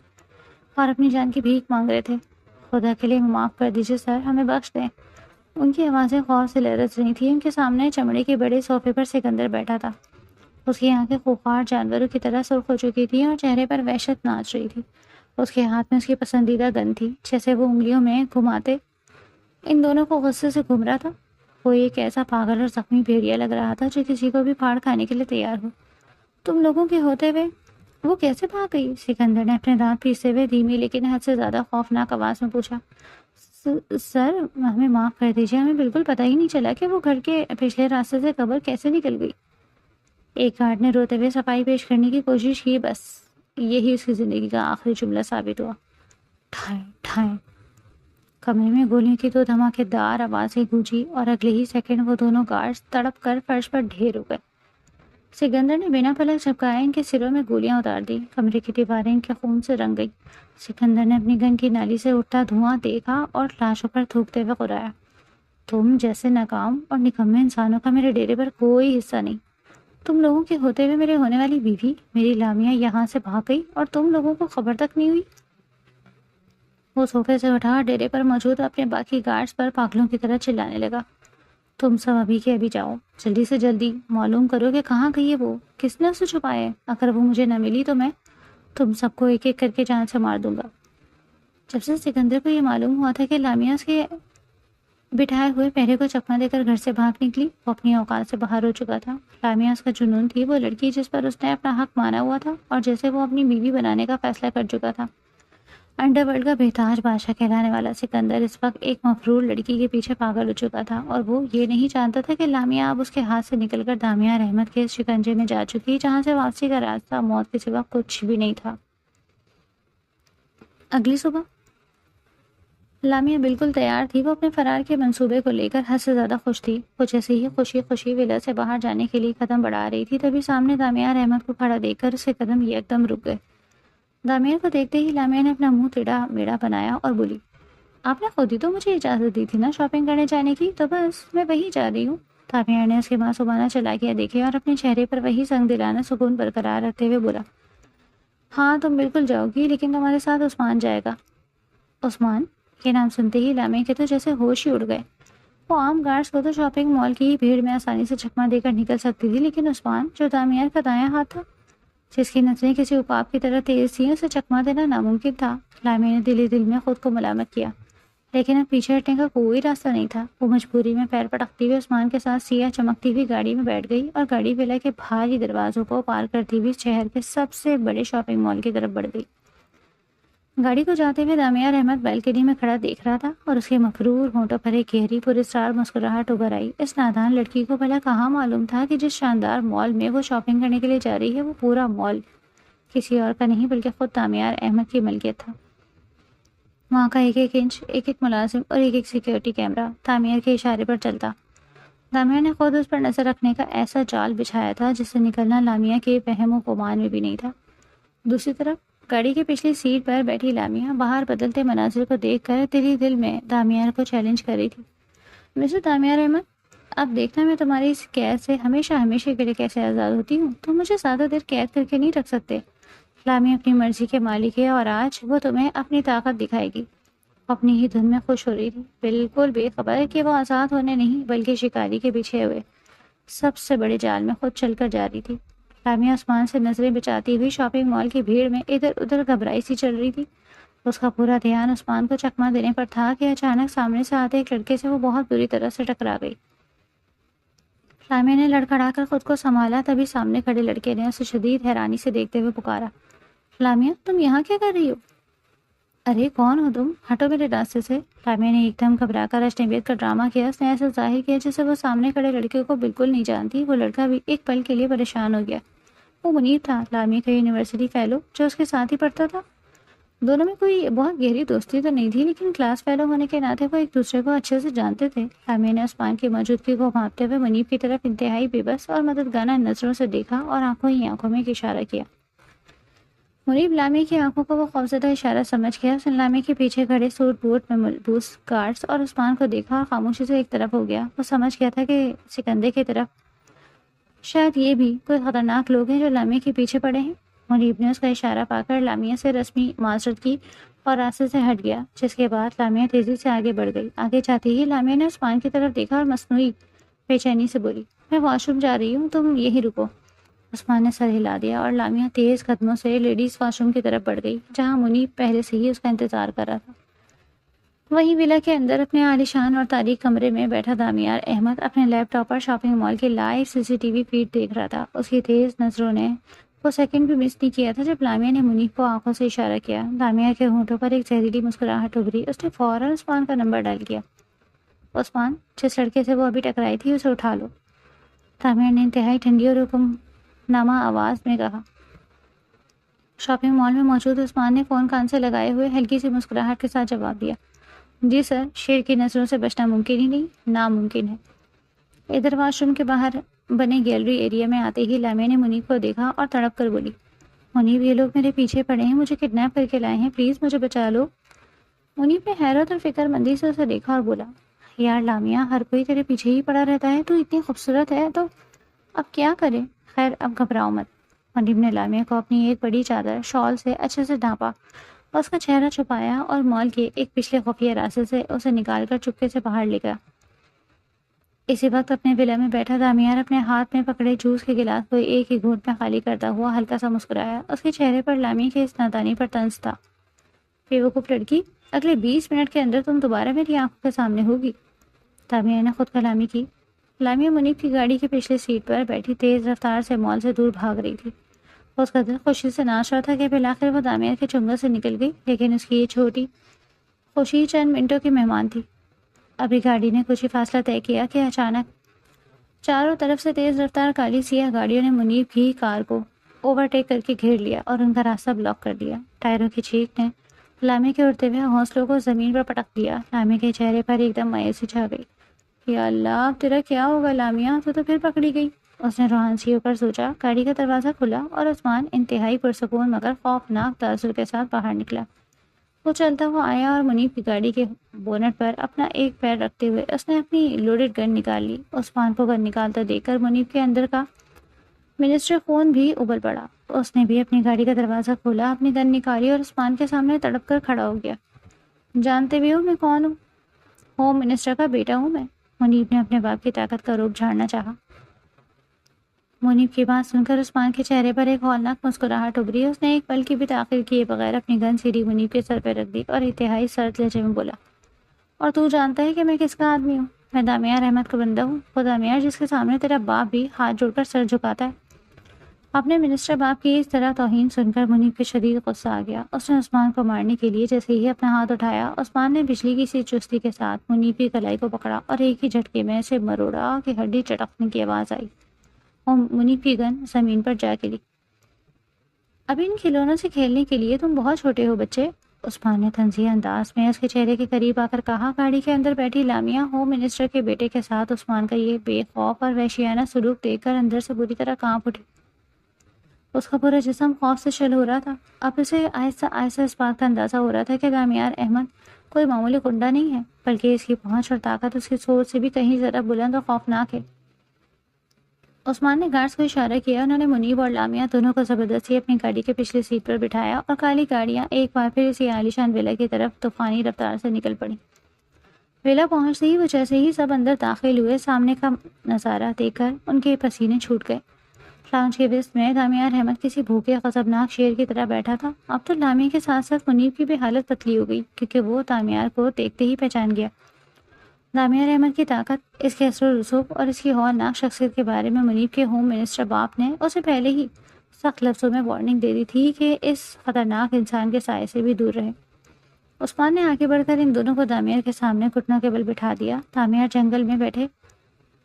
اور اپنی جان کی بھیک مانگ رہے تھے. خدا کے لیے معاف کر دیجیے سر، ہمیں بخش دیں. ان کی آوازیں خوف سے لرز رہی تھیں. ان کے سامنے چمڑے کے بڑے صوفے پر سکندر بیٹھا تھا. اس کی آنکھیں خوخار جانوروں کی طرح سرخ ہو چکی تھیں اور چہرے پر وحشت ناچ رہی تھی. اس کے ہاتھ میں اس کی پسندیدہ گن تھی جیسے وہ انگلیوں میں گھماتے ان دونوں کو غصے سے گھوم رہا تھا. وہ ایک ایسا پاگل اور زخمی بھیڑیا لگ رہا تھا جو کسی کو بھی پھاڑ کھانے کے لیے تیار ہو. تم لوگوں کے ہوتے ہوئے وہ کیسے بھاگ گئی؟ سکندر نے اپنے دانت پیستے ہوئے دھیمی لیکن حد سے زیادہ خوفناک آواز میں پوچھا. سر ہمیں معاف کر دیجیے، ہمیں بالکل پتہ ہی نہیں چلا کہ وہ گھر کے پچھلے راستے سے قبر کیسے نکل گئی. ایک گارڈ نے روتے ہوئے صفائی پیش کرنے کی کوشش کی. بس یہی اس کی زندگی کا آخری جملہ ثابت ہوا. ٹھائیں ٹھائیں کمرے میں گولیوں کی دو دھماکے دار آوازیں گونجی اور اگلے ہی سیکنڈ وہ دونوں گارڈز تڑپ کر فرش پر ڈھیر ہو گئے. سکندر نے بنا پلک جھپکائے ان کے سروں میں گولیاں اتار دی. کمرے کی دیواریں ان کے خون سے رنگ گئی. سکندر نے اپنی گن کی نالی سے اٹھتا دھواں دیکھا اور لاشوں پر تھوکتے ہوئے غرایا. تم جیسے ناکام اور نکمے انسانوں کا میرے ڈیرے پر کوئی حصہ نہیں. تم لوگوں کے ہوتے ہوئے میرے ہونے والی بیوی میری لامیا یہاں سے بھاگ گئی اور تم لوگوں کو خبر تک نہیں ہوئی. وہ صوفے سے اٹھا ڈیرے پر موجود اپنے باقی گارڈز پر پاگلوں کی طرح چلانے لگا. تم سب ابھی کے ابھی جاؤ، جلدی سے جلدی معلوم کرو کہ کہاں گئی ہے وہ، کس نے اسے چھپایا ہے. اگر وہ مجھے نہ ملی تو میں تم سب کو ایک ایک کر کے جان سے مار دوں گا. جب سے سکندر کو یہ معلوم ہوا تھا کہ لامیا اس کے بٹھائے ہوئے پہرے کو چکما دے کر گھر سے بھاگ نکلی، وہ اپنی اوقات سے باہر ہو چکا تھا. لامیا اس کا جنون تھی، وہ لڑکی جس پر اس نے اپنا حق مانا ہوا تھا اور جیسے وہ اپنی بیوی بنانے کا فیصلہ کر چکا تھا. انڈر ورلڈ کا بےتاج بادشاہ کہلانے والا سکندر اس وقت ایک مفرور لڑکی کے پیچھے پاگل ہو چکا تھا اور وہ یہ نہیں جانتا تھا کہ لامیا اب اس کے ہاتھ سے نکل کر دامیار احمد کے شکنجے میں جا چکی، جہاں سے واپسی کا راستہ موت کے سوا کچھ بھی نہیں تھا. اگلی صبح لامیا بالکل تیار تھی. وہ اپنے فرار کے منصوبے کو لے کر حد سے زیادہ خوش تھی. وہ جیسے ہی خوشی خوشی ولا سے باہر جانے کے لیے قدم بڑھا رہی تھی تبھی سامنے دامیار احمد کو کھڑا دیکھ کر اسے قدم یکدم رک گئے. دامیار کو دیکھتے ہی لامیا نے اپنا منہ ٹیڑھا میڑا بنایا اور بولی، آپ نے خود ہی تو مجھے اجازت دی تھی نا شاپنگ کرنے جانے کی، تو بس میں وہی جا رہی ہوں. دامیار نے اس کے معصومانہ چالاکیاں دیکھے اور اپنے چہرے پر وہی سنگ دلانہ سکون برقرار رکھتے ہوئے بولا، ہاں تم بالکل جاؤ گی، لیکن تمہارے ساتھ عثمان جائے گا. عثمان؟ یہ نام سنتے ہی لامیا کے تو جیسے ہوش ہی اڑ گئے. وہ عام گارڈز کو تو شاپنگ مال کی ہی بھیڑ میں آسانی سے چکما دے کر نکل سکتی تھی، لیکن عثمان جو دامیار کا دایاں ہاتھ تھا، جس کی نظریں کسی عقاب کی طرح تیز تھیں، اسے چکما دینا ناممکن تھا. لامیا نے دل ہی دل میں خود کو ملامت کیا، لیکن اب پیچھے ہٹنے کا کوئی راستہ نہیں تھا. وہ مجبوری میں پیر پٹکتی ہوئی عثمان کے ساتھ سیاہ چمکتی ہوئی گاڑی میں بیٹھ گئی اور گاڑی ولا کے بھاری دروازوں کو پار کرتی ہوئی شہر کے سب سے بڑے شاپنگ مال کی طرف بڑھ گئی. گاڑی کو جاتے ہوئے دامیار احمد بالکنی میں کھڑا دیکھ رہا تھا اور اس کے مفرور ہونٹوں پر ایک گہری پراسرار مسکراہٹ ابھر آئی. اس نادان لڑکی کو بھلا کہاں معلوم تھا کہ جس شاندار مال میں وہ شاپنگ کرنے کے لیے جا رہی ہے وہ پورا مال کسی اور کا نہیں بلکہ خود دامیار احمد کی ملکیت تھا. وہاں کا ایک ایک انچ، ایک ایک ملازم اور ایک ایک سیکیورٹی کیمرہ دامیار کے اشارے پر چلتا. دامیار نے خود اس پر نظر رکھنے کا ایسا جال بچھایا تھا جس سے نکلنا لامیا کے وہم و گمان میں بھی نہیں تھا. دوسری طرف گاڑی کی پچھلی سیٹ پر بیٹھی لامیا باہر بدلتے مناظر کو دیکھ کر دل ہی دل میں دامیار کو چیلنج کر رہی تھی. مسٹر دامیار احمد، اب دیکھنا میں تمہاری اس قید سے ہمیشہ ہمیشہ کے لیے کیسے آزاد ہوتی ہوں. تم مجھے زیادہ دیر قید کر کے نہیں رکھ سکتے. لامیا اپنی مرضی کے مالک ہے اور آج وہ تمہیں اپنی طاقت دکھائے گی. اپنی ہی دھن میں خوش ہو رہی تھی، بالکل بے خبر ہے کہ وہ آزاد ہونے نہیں بلکہ شکاری کے پیچھے ہوئے سب سے بڑے جال میں خود چل کر جا رہی تھی. لامیا عثمان سے نظریں بچاتی ہوئی شاپنگ مال کی بھیڑ میں ادھر ادھر گھبرائی سی چل رہی تھی۔ اس کا پورا دھیان عثمان کو چکما دینے پر تھا کہ اچانک سامنے سے آتے ایک لڑکے سے وہ بہت بری طرح سے ٹکرا گئی۔ لامیا نے لڑکھڑا کر خود کو سنبھالا، تبھی سامنے کھڑے لڑکے نے اسے شدید حیرانی سے دیکھتے ہوئے پکارا، لامیا تم یہاں کیا کر رہی ہو؟ ارے کون ہو تم؟ ہٹو میرے راستے سے۔ لامیا نے ایک دم گھبرا کر اجنبیت کا ڈرامہ کیا۔ اس نے ایسا ظاہر کیا جیسے وہ سامنے کھڑے لڑکے کو بالکل نہیں جانتی۔ وہ لڑکا بھی ایک پل کے لیے پریشان ہو گیا۔ وہ منیر تھا، لامیا کا یونیورسٹی فیلو جو اس کے ساتھ ہی پڑھتا تھا۔ دونوں میں کوئی بہت گہری دوستی تو نہیں تھی، لیکن کلاس فیلو ہونے کے ناطے وہ ایک دوسرے کو اچھے سے جانتے تھے۔ لامیا نے عثمان کی موجودگی کو بھانپتے ہوئے منیب کی طرف انتہائی بے بس اور مددگارانہ نظروں سے دیکھا اور آنکھوں ہی آنکھوں میں اشارہ کیا۔ منیب لامیا کی آنکھوں کو وہ خوفزدہ اشارہ سمجھ گیا۔ اس نے لامیا کے پیچھے کھڑے سوٹ بوٹ میں ملبوس گارڈز اور عثمان کو دیکھا اور خاموشی سے ایک طرف ہو گیا۔ وہ سمجھ گیا تھا کہ سکندے کی طرف شاید یہ بھی کوئی خطرناک لوگ ہیں جو لامیا کے پیچھے پڑے ہیں۔ منیب نے اس کا اشارہ پا کر لامیا سے رسمی معذرت کی اور راستے سے ہٹ گیا، جس کے بعد لامیا تیزی سے آگے بڑھ گئی۔ آگے جاتے ہی لامیا نے عثمان کی طرف دیکھا اور مصنوعی بے چینی سے بولی، میں واش روم جا رہی ہوں، تم یہیں رکو۔ عثمان نے سر ہلا دیا اور لامیا تیز قدموں سے لیڈیز واش روم کی طرف بڑھ گئی، جہاں منیب پہلے سے ہی اس کا انتظار کر رہا تھا۔ وہیں ولا کے اندر اپنے عالیشان اور تاریک کمرے میں بیٹھا دامیار احمد اپنے لیپ ٹاپ پر شاپنگ مال کی لائیو CCTV فیڈ دیکھ رہا تھا۔ اس کی تیز نظروں نے وہ سیکنڈ بھی مس نہیں کیا تھا جب لامیا نے منیب کو آنکھوں سے اشارہ کیا۔ لامیا کے ہونٹوں پر ایک زہریلی مسکراہٹ ابھری۔ اس نے فوراً عثمان کا نمبر ڈائل کیا۔ عثمان، جس لڑکے سے وہ ابھی ٹکرائی تھی اسے اٹھا لو، لامیا نے انتہائی ٹھنڈی اور حکم نامہ آواز میں کہا۔ شاپنگ مال میں موجود عثمان نے فون کان سے لگائے ہوئے ہلکی سی مسکراہٹ کے ساتھ جواب دیا، جی سر، شیر کی نظروں سے بچنا ممکن ہی نہیں، ناممکن ہے۔ ادھر واش روم کے باہر بنے گیلری ایریا میں آتے ہی لامیا نے منیب کو دیکھا اور تڑپ کر بولی، منیب یہ لوگ میرے پیچھے پڑے ہیں، مجھے کڈنیپ کر کے لائے ہیں، پلیز مجھے بچا لو۔ منیب نے حیرت اور فکر مندی سے اسے دیکھا اور بولا، یار لامیا، ہر کوئی تیرے پیچھے ہی پڑا رہتا ہے، تو اتنی خوبصورت ہے تو اب کیا کرے؟ خیر اب گھبراؤ مت۔ منیب نے لامیا کو اپنی ایک بڑی چادر شال سے اچھے سے ڈھانپا اور اس کا چہرہ چھپایا اور مال کے ایک پچھلے خفیہ راستے سے اسے نکال کر چپکے سے باہر لے گیا۔ اسی وقت اپنے ولا میں بیٹھا دامیار اپنے ہاتھ میں پکڑے جوس کے گلاس کو ایک ہی گھونٹ میں خالی کرتا ہوا ہلکا سا مسکرایا۔ اس کے چہرے پر لامیا کے اس نادانی پر طنز تھا۔ بیوقوف لڑکی، اگلے 20 منٹ کے اندر تم دوبارہ میری آنکھوں کے سامنے ہوگی۔ دامیار نے خود کلامی کی۔ لامیا منیب کی گاڑی کی پچھلی سیٹ پر بیٹھی تیز رفتار سے مال سے دور بھاگ رہی تھی۔ اس کا دل خوشی سے ناچ رہا تھا کہ بالآخر وہ دامیار کے چنگل سے نکل گئی، لیکن اس کی یہ چھوٹی خوشی چند منٹوں کی مہمان تھی۔ ابھی گاڑی نے کچھ ہی فاصلہ طے کیا کہ اچانک چاروں طرف سے تیز رفتار کالی سیاہ گاڑیوں نے منیب کی کار کو اوورٹیک کر کے گھیر لیا اور ان کا راستہ بلاک کر دیا۔ ٹائروں کی چیخ نے لامیا کے اڑتے ہوئے حوصلوں کو زمین پر پٹک دیا۔ لامیا کے چہرے پر ایک دم مایوسی چھا گئی۔ یا اللہ، اب تیرا کیا ہوگا لامیا، تو پھر پکڑی گئی۔ اس نے روحان سی ہو کر سوچا۔ گاڑی کا دروازہ کھلا اور عثمان انتہائی پرسکون مگر خوفناک تاثر کے ساتھ باہر نکلا۔ وہ چلتا ہوا آیا اور منیب کی گاڑی کے بونٹ پر اپنا ایک پیر رکھتے ہوئے اس نے اپنی لوڈڈ گن نکال لی۔ عثمان کو گن نکالتا دیکھ کر منیب کے اندر کا منسٹر خون بھی ابل پڑا۔ اس نے بھی اپنی گاڑی کا دروازہ کھولا، اپنی گن نکالی اور عثمان کے سامنے تڑپ کر کھڑا ہو گیا۔ جانتے بھی ہو میں کون ہوں؟ ہوم منسٹر کا بیٹا ہوں میں۔ منیب نے اپنے باپ کی طاقت کا روپ جھاڑنا چاہا۔ منیب کی بات سن کر عثمان کے چہرے پر ایک ہولناک مسکراہٹ ابھری۔ اس نے ایک پل کی بھی تاخیر کیے بغیر اپنی گن سیدھی منیب کے سر پہ رکھ دی اور انتہائی سرد لہجے میں بولا، اور تو جانتا ہے کہ میں کس کا آدمی ہوں؟ میں دامیار احمد کا بندہ ہوں، وہ دامیار جس کے سامنے تیرا باپ بھی ہاتھ جوڑ کر سر جھکاتا ہے۔ اپنے منسٹر باپ کی اس طرح توہین سن کر منیب کے شدید غصہ آ گیا۔ اس نے عثمان کو مارنے کے لیے جیسے ہی اپنا ہاتھ اٹھایا، عثمان نے بجلی کی سی چستی کے ساتھ منیب کی کلائی کو پکڑا اور ایک ہی جھٹکے میں اسے مروڑا کہ ہڈی چٹکنے کی آواز آئی اور منیب کی گن زمین پر جا گری۔ اب ان کھلونوں سے کھیلنے کے لیے تم بہت چھوٹے ہو بچے، عثمان نے طنزیہ انداز میں اس کے چہرے کے قریب آ کر کہا۔ گاڑی کے اندر بیٹھی لامیا ہوم منسٹر کے بیٹے کے ساتھ عثمان کا یہ بے خوف اور وحشیانہ سلوک دیکھ کر اندر سے بری طرح کانپ اٹھی۔ اس کا پورا جسم خوف سے شل ہو رہا تھا۔ اب اسے آہستہ آہستہ اس بات کا اندازہ ہو رہا تھا کہ دامیار احمد کوئی معمولی گنڈا نہیں ہے، بلکہ اس کی پہنچ اور طاقت اس کی سوچ سے بھی کہیں زیادہ بلند اور خوفناک ہے۔ عثمان نے گارڈز کو اشارہ کیا۔ انہوں نے منیب اور لامیا دونوں کو زبردستی اپنی گاڑی کے پچھلی سیٹ پر بٹھایا اور کالی گاڑیاں ایک بار پھر اسی عالیشان ولا کی طرف طوفانی رفتار سے نکل پڑیں۔ ولا پہنچتے ہی وہ جیسے ہی سب اندر داخل ہوئے، سامنے کا نظارہ دیکھ کر ان کے پسینے چھوٹ گئے۔ لانچ کے وسط میں دامیار احمد کسی بھوکے غضبناک شیر کی طرح بیٹھا تھا۔ اب تو لامیا کے ساتھ ساتھ منیب کی بھی حالت پتلی ہو گئی، کیونکہ وہ دامیار کو دیکھتے ہی پہچان گیا۔ دامیار احمد کی طاقت، اس کے اثر و رسوخ اور اس کی ہولناک شخصیت کے بارے میں منیب کے ہوم منسٹر باپ نے اسے پہلے ہی سخت لفظوں میں وارننگ دے دی تھی کہ اس خطرناک انسان کے سائے سے بھی دور رہے۔ عثمان نے آگے بڑھ کر ان دونوں کو دامیار کے سامنے گھٹنوں کے بل بٹھا دیا۔ دامیار جنگل میں بیٹھے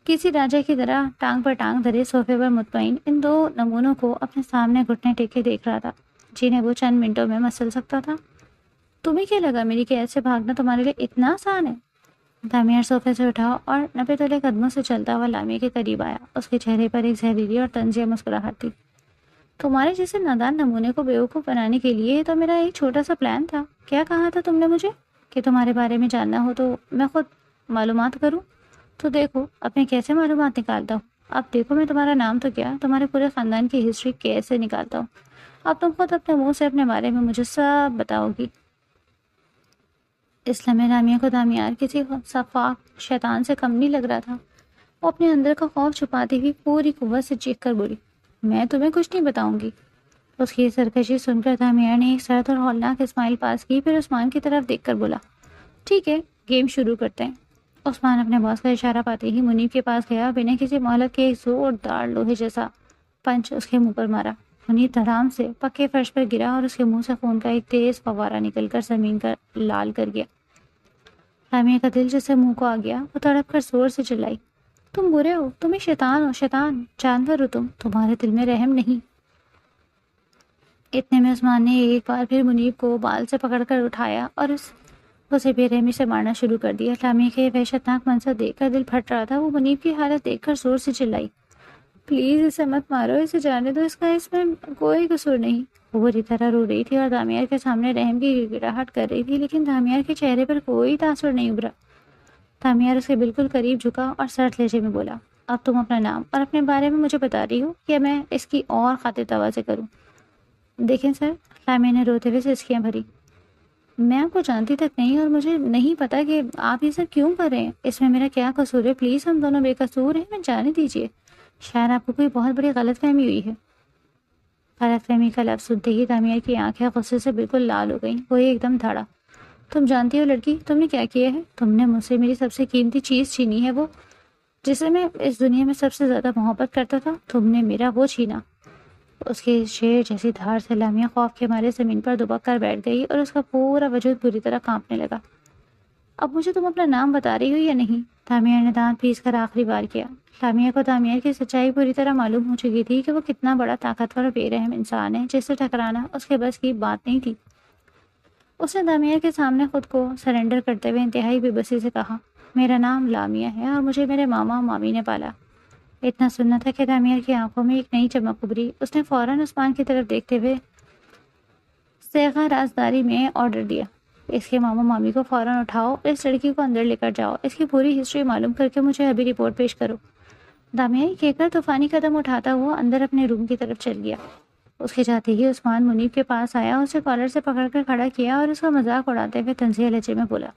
کسی راجا کی طرح ٹانگ پر ٹانگ دھرے صوفے پر مطمئن ان دو نمونوں کو اپنے سامنے گھٹنے ٹیکے دیکھ رہا تھا، جنہیں وہ چند منٹوں میں مسل سکتا تھا۔ تمہیں کیا لگا میری قید سے بھاگنا تمہارے لیے اتنا آسان ہے؟ دامیار صوفے سے اٹھا اور 90 تولے قدموں سے چلتا ہوا لامیا کے قریب آیا۔ اس کے چہرے پر ایک زہریلی اور طنزیہ مسکراہٹ تھی۔ تمہارے جیسے نادان نمونے کو بیوقوف بنانے کے لیے تو میرا ایک چھوٹا سا پلان تھا۔ کیا کہا تھا تم نے مجھے کہ تمہارے بارے میں جاننا ہو تو میں خود معلومات کروں؟ تو دیکھو اب میں کیسے معلومات نکالتا ہوں۔ اب دیکھو میں تمہارا نام تو کیا، تمہارے پورے خاندان کی ہسٹری کیسے نکالتا ہوں۔ اب تم خود اپنے منہ سے اپنے بارے میں مجھے سب بتاؤ گی۔ اس لمحے لامیا کو دامیار کسی صفاق شیطان سے کم نہیں لگ رہا تھا۔ وہ اپنے اندر کا خوف چھپاتی ہوئی پوری قوت سے چیخ کر بولی، میں تمہیں کچھ نہیں بتاؤں گی۔ اس کی سرکشی سن کر دامیار نے ایک سرد اور ہولناک اسمائل پاس کی، پھر عثمان کی طرف دیکھ کر بولا، ٹھیک ہے گیم شروع کرتے ہیں۔ عثمان اپنے باس کا اشارہ پاتے ہی منیب کے پاس گیا، بنا کسی مہلت کے ایک زوردار لوہے جیسا پنچ اس کے منہ پر مارا۔ منیب دھڑام سے پکے فرش پر گرا اور اس کے منہ سے خون کا ایک تیز فوارہ نکل کر زمین کا لال کر گیا۔ لامیا کا دل جیسے منہ کو آ گیا، وہ تڑپ کر زور سے چلائی، تم برے ہو، تم ایک شیطان ہو، شیطان جانور ہو تمہارے دل میں رحم نہیں۔ اتنے میں عثمان نے ایک بار پھر منیب کو بال سے پکڑ کر اٹھایا اور اسے بے رحمی سے مارنا شروع کر دیا۔ لامیا کے وحشتناک منظر دیکھ کر دل پھٹ رہا تھا۔ وہ منیب کی حالت دیکھ کر زور سے چلائی، پلیز اسے مت مارو، اسے جانے دو، اس میں کوئی قصور نہیں۔ وہ بری طرح رو رہی تھی اور دامیار کے سامنے رحم کی گڑگڑاہٹ کر رہی تھی، لیکن دامیار کے چہرے پر کوئی تاثر نہیں ابھرا۔ دامیار اس کے بالکل قریب جھکا اور سرد لہجے میں بولا، اب تم اپنا نام اور اپنے بارے میں مجھے بتا رہی ہو کہ میں اس کی اور خاطر تواضع کروں؟ دیکھیں سر، لامیا نے روتے ہوئے سسکیاں بھری، میں آپ کو جانتی تک نہیں اور مجھے نہیں پتا کہ آپ یہ سب کیوں کر رہے ہیں، اس میں میرا کیا قصور ہے؟ پلیز ہم دونوں بے قصور ہیں، میں جانے دیجیے، شاید آپ کو کوئی بہت بڑی غلط فہمی ہوئی ہے۔ غلط فہمی کا لفظ سنتے ہی دامیار کی آنکھیں غصے سے بالکل لال ہو گئیں۔ وہ ایک دم دھڑا، تم جانتی ہو لڑکی تم نے کیا کیا ہے؟ تم نے مجھ سے میری سب سے قیمتی چیز چھینی ہے، وہ جسے میں اس دنیا میں سب سے زیادہ محبت کرتا تھا، تم نے میرا وہ چھینا۔ اس کے شیر جیسی دھار سے لامیا خوف کے مارے زمین پر دبک کر بیٹھ گئی اور اس کا پورا وجود بری طرح کانپنے لگا۔ اب مجھے تم اپنا نام بتا رہی ہو یا نہیں؟ دامیار نے دانت پیس کر آخری بار کیا۔ لامیا کو دامیار کی سچائی پوری طرح معلوم ہو چکی تھی کہ وہ کتنا بڑا طاقتور اور بے رحم انسان ہے، جس سے ٹکرانا اس کے بس کی بات نہیں تھی۔ اس نے دامیار کے سامنے خود کو سرنڈر کرتے ہوئے انتہائی بے بسی سے کہا، میرا نام لامیا ہے اور مجھے میرے ماما مامی نے پالا۔ اتنا سننا تھا کہ دامیار کی آنکھوں میں ایک نئی چمک ابھری۔ اس نے فوراً عثمان کی طرف دیکھتے ہوئے صیغہ رازداری میں آرڈر دیا، اس کے ماما مامی کو فوراً اٹھاؤ اور اس لڑکی کو اندر لے کر جاؤ، اس کی پوری ہسٹری معلوم کر کے مجھے ابھی رپورٹ پیش کرو۔ دامیار کہہ کر طوفانی قدم اٹھاتا ہوا اندر اپنے روم کی طرف چل گیا۔ اس کے جاتے ہی عثمان منیب کے پاس آیا، اسے کالر سے پکڑ کر کھڑا کیا اور اس کا مذاق اڑاتے ہوئے طنزیہ لہجے میں بولا،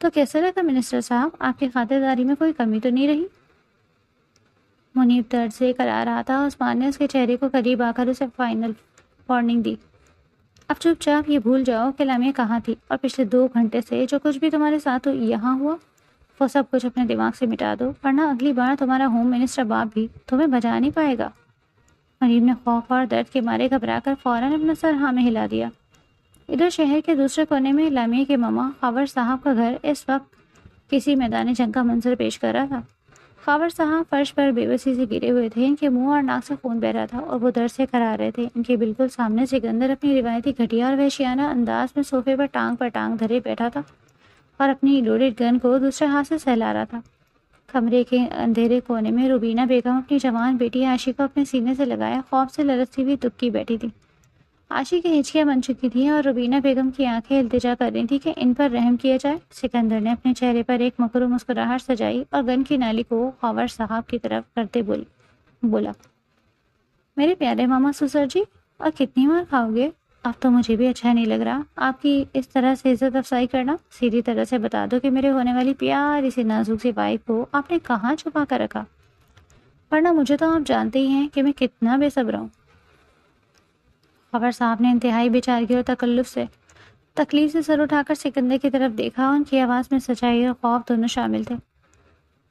تو کیسا لگا منسٹر صاحب، آپ کی خاطرداری میں کوئی کمی تو نہیں رہی؟ منیب درد سے کرا رہا تھا۔ عثمان نے اس کے چہرے کو قریب آ کر اسے فائنل وارننگ دی، اب چپ چاپ یہ بھول جاؤ کہ لامیا کہاں تھی، اور پچھلے 2 گھنٹے سے جو کچھ بھی تمہارے ساتھ یہاں ہوا وہ سب کچھ اپنے دماغ سے مٹا دو، ورنہ اگلی بار تمہارا ہوم منسٹر باپ بھی تمہیں بچا نہیں پائے گا۔ منیب نے خوف اور درد کے مارے گھبرا کر فوراً اپنا سر ہاں میں ہلا دیا۔ ادھر شہر کے دوسرے کونے میں لامیا کے ماما خاور صاحب کا گھر اس وقت کسی میدان جنگ کا منظر پیش کر رہا تھا۔ خاور صاحب فرش پر بے بسی سے گرے ہوئے تھے، ان کے منہ اور ناک سے خون بہہ رہا تھا اور وہ درد سے کرا رہے تھے۔ ان کے بالکل سامنے سکندر اپنی روایتی گھٹیا اور وحشیانہ انداز میں صوفے پر ٹانگ دھرے بیٹھا تھا اور اپنی لوڈڈ گن کو دوسرے ہاتھ سے سہلا رہا تھا۔ کمرے کے اندھیرے کونے میں روبینہ بیگم اپنی جوان بیٹی عاشی کو اپنے سینے سے لگایا خوف سے لرزتی ہوئی دبکی بیٹھی تھی۔ عاشی کی ہچکیاں بن چکی تھیں اور روبینہ بیگم کی آنکھیں التجا کر رہی تھی کہ ان پر رحم کیا جائے۔ سکندر نے اپنے چہرے پر ایک مکرو مسکراہٹ سجائی اور گن کی نالی کو خاور صاحب کی طرف کرتے بولا، میرے پیارے ماما سسر جی، اور کتنی مار کھاؤ گے؟ اب تو مجھے بھی اچھا نہیں لگ رہا آپ کی اس طرح سے عزت افزائی کرنا۔ سیدھی طرح سے بتا دو کہ میرے ہونے والی پیاری سی نازک سی وائف کو آپ نے کہاں چھپا کر رکھا؟ ورنہ مجھے تو آپ جانتے ہی ہیں کہ میں کتنا بے صبر ہوں۔ خبر صاحب نے انتہائی بےچارگی اور تکلیف سے سر اٹھا کر سکندر کی طرف دیکھا۔ ان کی آواز میں سچائی اور خوف دونوں شامل تھے۔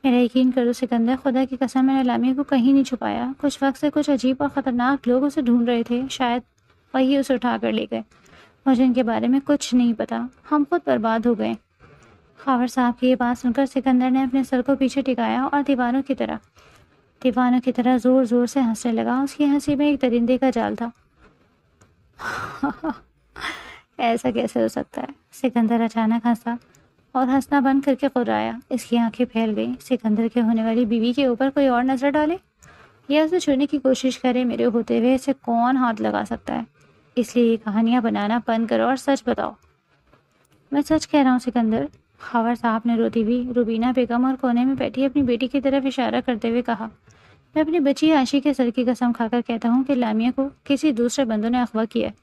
میرا یقین کر دو سکندر، خدا کی قسم میں نے لامیہ کو کہیں نہیں چھپایا۔ کچھ وقت سے کچھ عجیب اور خطرناک لوگ اسے ڈھونڈ رہے تھے، شاید وہی اسے اٹھا کر لے گئے۔ مجھے ان کے بارے میں کچھ نہیں پتا، ہم خود برباد ہو گئے۔ خاور صاحب کی یہ بات سن کر سکندر نے اپنے سر کو پیچھے ٹکایا اور دیوانوں کی طرح زور زور سے ہنسنے لگا۔ اس کی ہنسی میں ایک درندے کا جال تھا۔ ایسا کیسے ہو سکتا ہے؟ سکندر اچانک ہنسا اور ہنسنا بند کر کے قرایا۔ اس کی آنکھیں پھیل گئیں۔ سکندر کے ہونے والی بیوی کے اوپر کوئی اور نظر ڈالے یا اسے چھونے کی کوشش کرے، میرے ہوتے ہوئے اسے کون ہاتھ لگا سکتا ہے؟ اس لیے یہ کہانیاں بنانا بند کرو اور سچ بتاؤ۔ میں سچ کہہ رہا ہوں سکندر، خاور صاحب نے روتی ہوئی روبینہ بیگم اور کونے میں بیٹھی اپنی بیٹی کی طرف اشارہ کرتے ہوئے کہا۔ میں اپنی بچی عائشی کے سر کی قسم کھا کر کہتا ہوں کہ لامیہ کو کسی دوسرے بندوں نے اغوا کیا ہے۔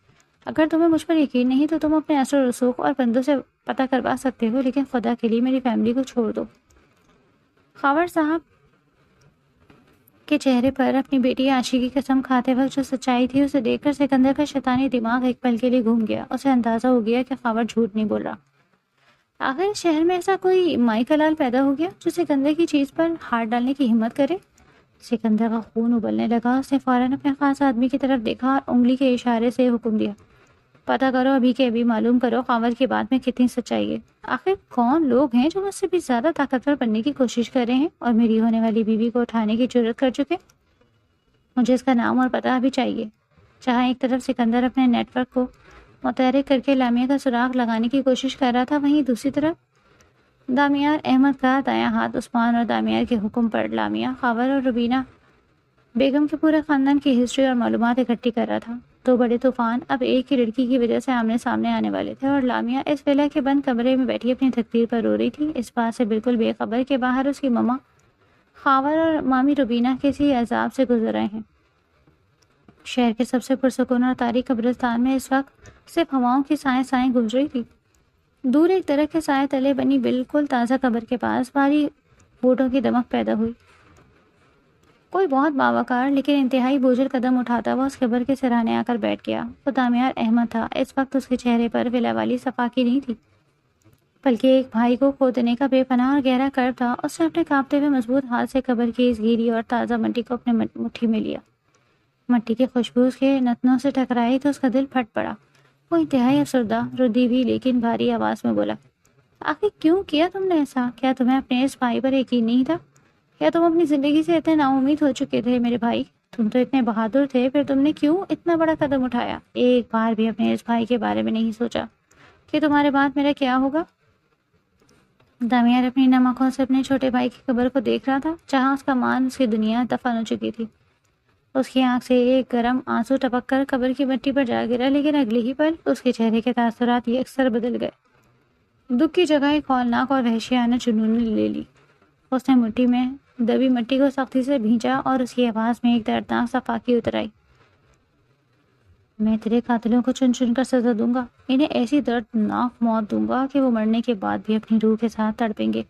اگر تمہیں مجھ پر یقین نہیں تو تم اپنے اثر و رسوخ اور بندوں سے پتہ کروا سکتے ہو، لیکن خدا کے لیے میری فیملی کو چھوڑ دو۔ خاور صاحب کے چہرے پر اپنی بیٹی عائشی کی قسم کھاتے وقت جو سچائی تھی اسے دیکھ کر سکندر کا شیطانی دماغ ایک پل کے لیے گھوم گیا۔ اسے اندازہ ہو گیا کہ خاور جھوٹ نہیں بول رہا۔ آخر اس شہر میں ایسا کوئی مائی کلال پیدا ہو گیا جو سکندر کی چیز پر ہاتھ ڈالنے کی ہمت کرے؟ سکندر کا خون ابلنے لگا۔ اس نے فوراً اپنے خاص آدمی کی طرف دیکھا اور انگلی کے اشارے سے حکم دیا، پتہ کرو، ابھی کے ابھی معلوم کرو خاور کی بات میں کتنی سچائی ہے۔ آخر کون لوگ ہیں جو مجھ سے بھی زیادہ طاقتور بننے کی کوشش کر رہے ہیں اور میری ہونے والی بیوی کو اٹھانے کی جرات کر چکے؟ مجھے اس کا نام اور پتہ ابھی چاہیے۔ جہاں ایک طرف سکندر اپنے نیٹ ورک کو متحرک کر کے لامیہ کا سراغ لگانے کی کوشش کر رہا تھا، وہیں دوسری طرف دامیار احمد کا دایاں ہاتھ عثمان اور دامیار کے حکم پر لامیہ، خاور اور روبینہ بیگم کے پورے خاندان کی ہسٹری اور معلومات اکٹھی کر رہا تھا۔ دو بڑے طوفان اب ایک ہی لڑکی کی وجہ سے آمنے سامنے آنے والے تھے، اور لامیہ اس ویلا کے بند کمرے میں بیٹھی اپنی تقدیر پر رو رہی تھی، اس بات سے بالکل بے خبر کہ باہر اس کی مما خاور اور مامی روبینہ کسی عذاب سے گزر رہے ہیں۔ شہر کے سب سے پرسکون اور تاریک قبرستان میں اس وقت صرف ہواؤں کی سائیں گونج رہی تھی۔ دور ایک درخت کے سائے تلے بنی بالکل تازہ قبر کے پاس بھاری بوٹوں کی دمک پیدا ہوئی۔ کوئی بہت باوقار لیکن انتہائی بوجھل قدم اٹھاتا ہوا اس قبر کے سرانے آ کر بیٹھ گیا۔ وہ دامیار احمد تھا۔ اس وقت اس کے چہرے پر ولا والی صفاقی نہیں تھی، بلکہ ایک بھائی کو کھو دینے کا بے پناہ اور گہرا کرب تھا۔ اس نے اپنے کانپتے ہوئے مضبوط ہاتھ سے قبر کی اس گیلی اور تازہ مٹی کو اپنے مٹھی میں لیا۔ مٹی کی خوشبو اس کے نتنوں سے ٹکرائی تو اس کا دل پھٹ پڑا۔ وہ انتہائی افسردہ، ردی ہوئی لیکن بھاری آواز میں بولا، آخر کیوں کیا تم نے ایسا؟ کیا تمہیں اپنے اس بھائی پر یقین نہیں تھا؟ کیا تم اپنی زندگی سے اتنے نا امید ہو چکے تھے میرے بھائی؟ تم تو اتنے بہادر تھے، پھر تم نے کیوں اتنا بڑا قدم اٹھایا؟ ایک بار بھی اپنے اس بھائی کے بارے میں نہیں سوچا کہ تمہارے بعد میرا کیا ہوگا؟ دامیار اپنی نم آنکھوں سے اپنے چھوٹے بھائی کی قبر کو دیکھ رہا تھا، جہاں اس کا مان اس کی دنیا دفن ہو چکی تھی۔ اس کی آنکھ سے ایک گرم آنسو ٹپک کر قبر کی مٹی پر جا گرا، لیکن اگلے ہی پل اس کے چہرے کے تاثرات یکسر بدل گئے۔ دکھ کی جگہ ایک ہولناک اور وحشیانہ جنون نے لے لی۔ اس نے مٹی میں دبی مٹی کو سختی سے بھینچا اور اس کی آواز میں ایک دردناک صفاقی اتر آئی، میں تیرے قاتلوں کو چن چن کر سزا دوں گا، انہیں ایسی دردناک موت دوں گا کہ وہ مرنے کے بعد بھی اپنی روح کے ساتھ تڑپیں گے۔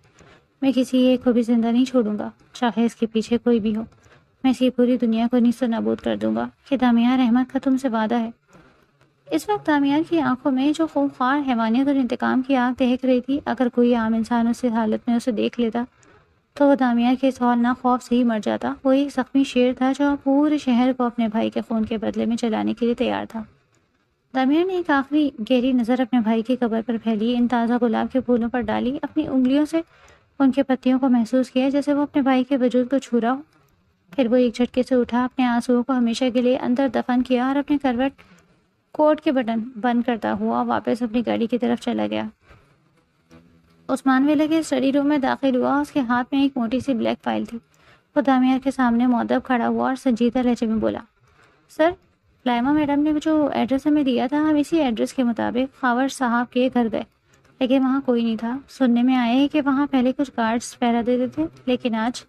میں کسی ایک کو بھی زندہ نہیں چھوڑوں گا، چاہے اس کے پیچھے کوئی بھی ہو۔ میں اسی پوری دنیا کو نیست و نابود کر دوں گا۔ کہ دامیار احمد کا تم سے وعدہ ہے؟ اس وقت دامیار کی آنکھوں میں جو خونخوار حیوانیت اور انتقام کی آگ دہک رہی تھی، اگر کوئی عام انسان اس حالت میں اسے دیکھ لیتا تو وہ دامیار کے اس ہولناک خوف سے ہی مر جاتا۔ وہ ایک زخمی شیر تھا جو پورے شہر کو اپنے بھائی کے خون کے بدلے میں چلانے کے لیے تیار تھا۔ دامیار نے ایک آخری گہری نظر اپنے بھائی کی قبر پر پھیلی، ان تازہ گلاب کے پھولوں پر ڈالی، اپنی انگلیوں سے ان کے پتیوں کو محسوس کیا جیسے وہ اپنے بھائی کے وجود کو چھو رہا ہو۔ پھر وہ ایک جھٹکے سے اٹھا، اپنے آنسوؤں کو ہمیشہ کے لیے اندر دفن کیا اور اپنے کروٹ کوٹ کے بٹن بند کرتا ہوا واپس اپنی گاڑی کی طرف چلا گیا۔ عثمان ویلا کے اسٹڈی روم میں داخل ہوا۔ اس کے ہاتھ میں ایک موٹی سی بلیک فائل تھی۔ وہ دامیار کے سامنے مؤدب کھڑا ہوا اور سنجیدہ لہجے میں بولا، سر، لائمہ میڈم نے جو ایڈریس ہمیں دیا تھا، ہم اسی ایڈریس کے مطابق خاور صاحب کے گھر گئے، لیکن وہاں کوئی نہیں تھا۔ سننے میں آیا ہے کہ وہاں پہلے کچھ گارڈز پہرا دیتے تھے، لیکن آج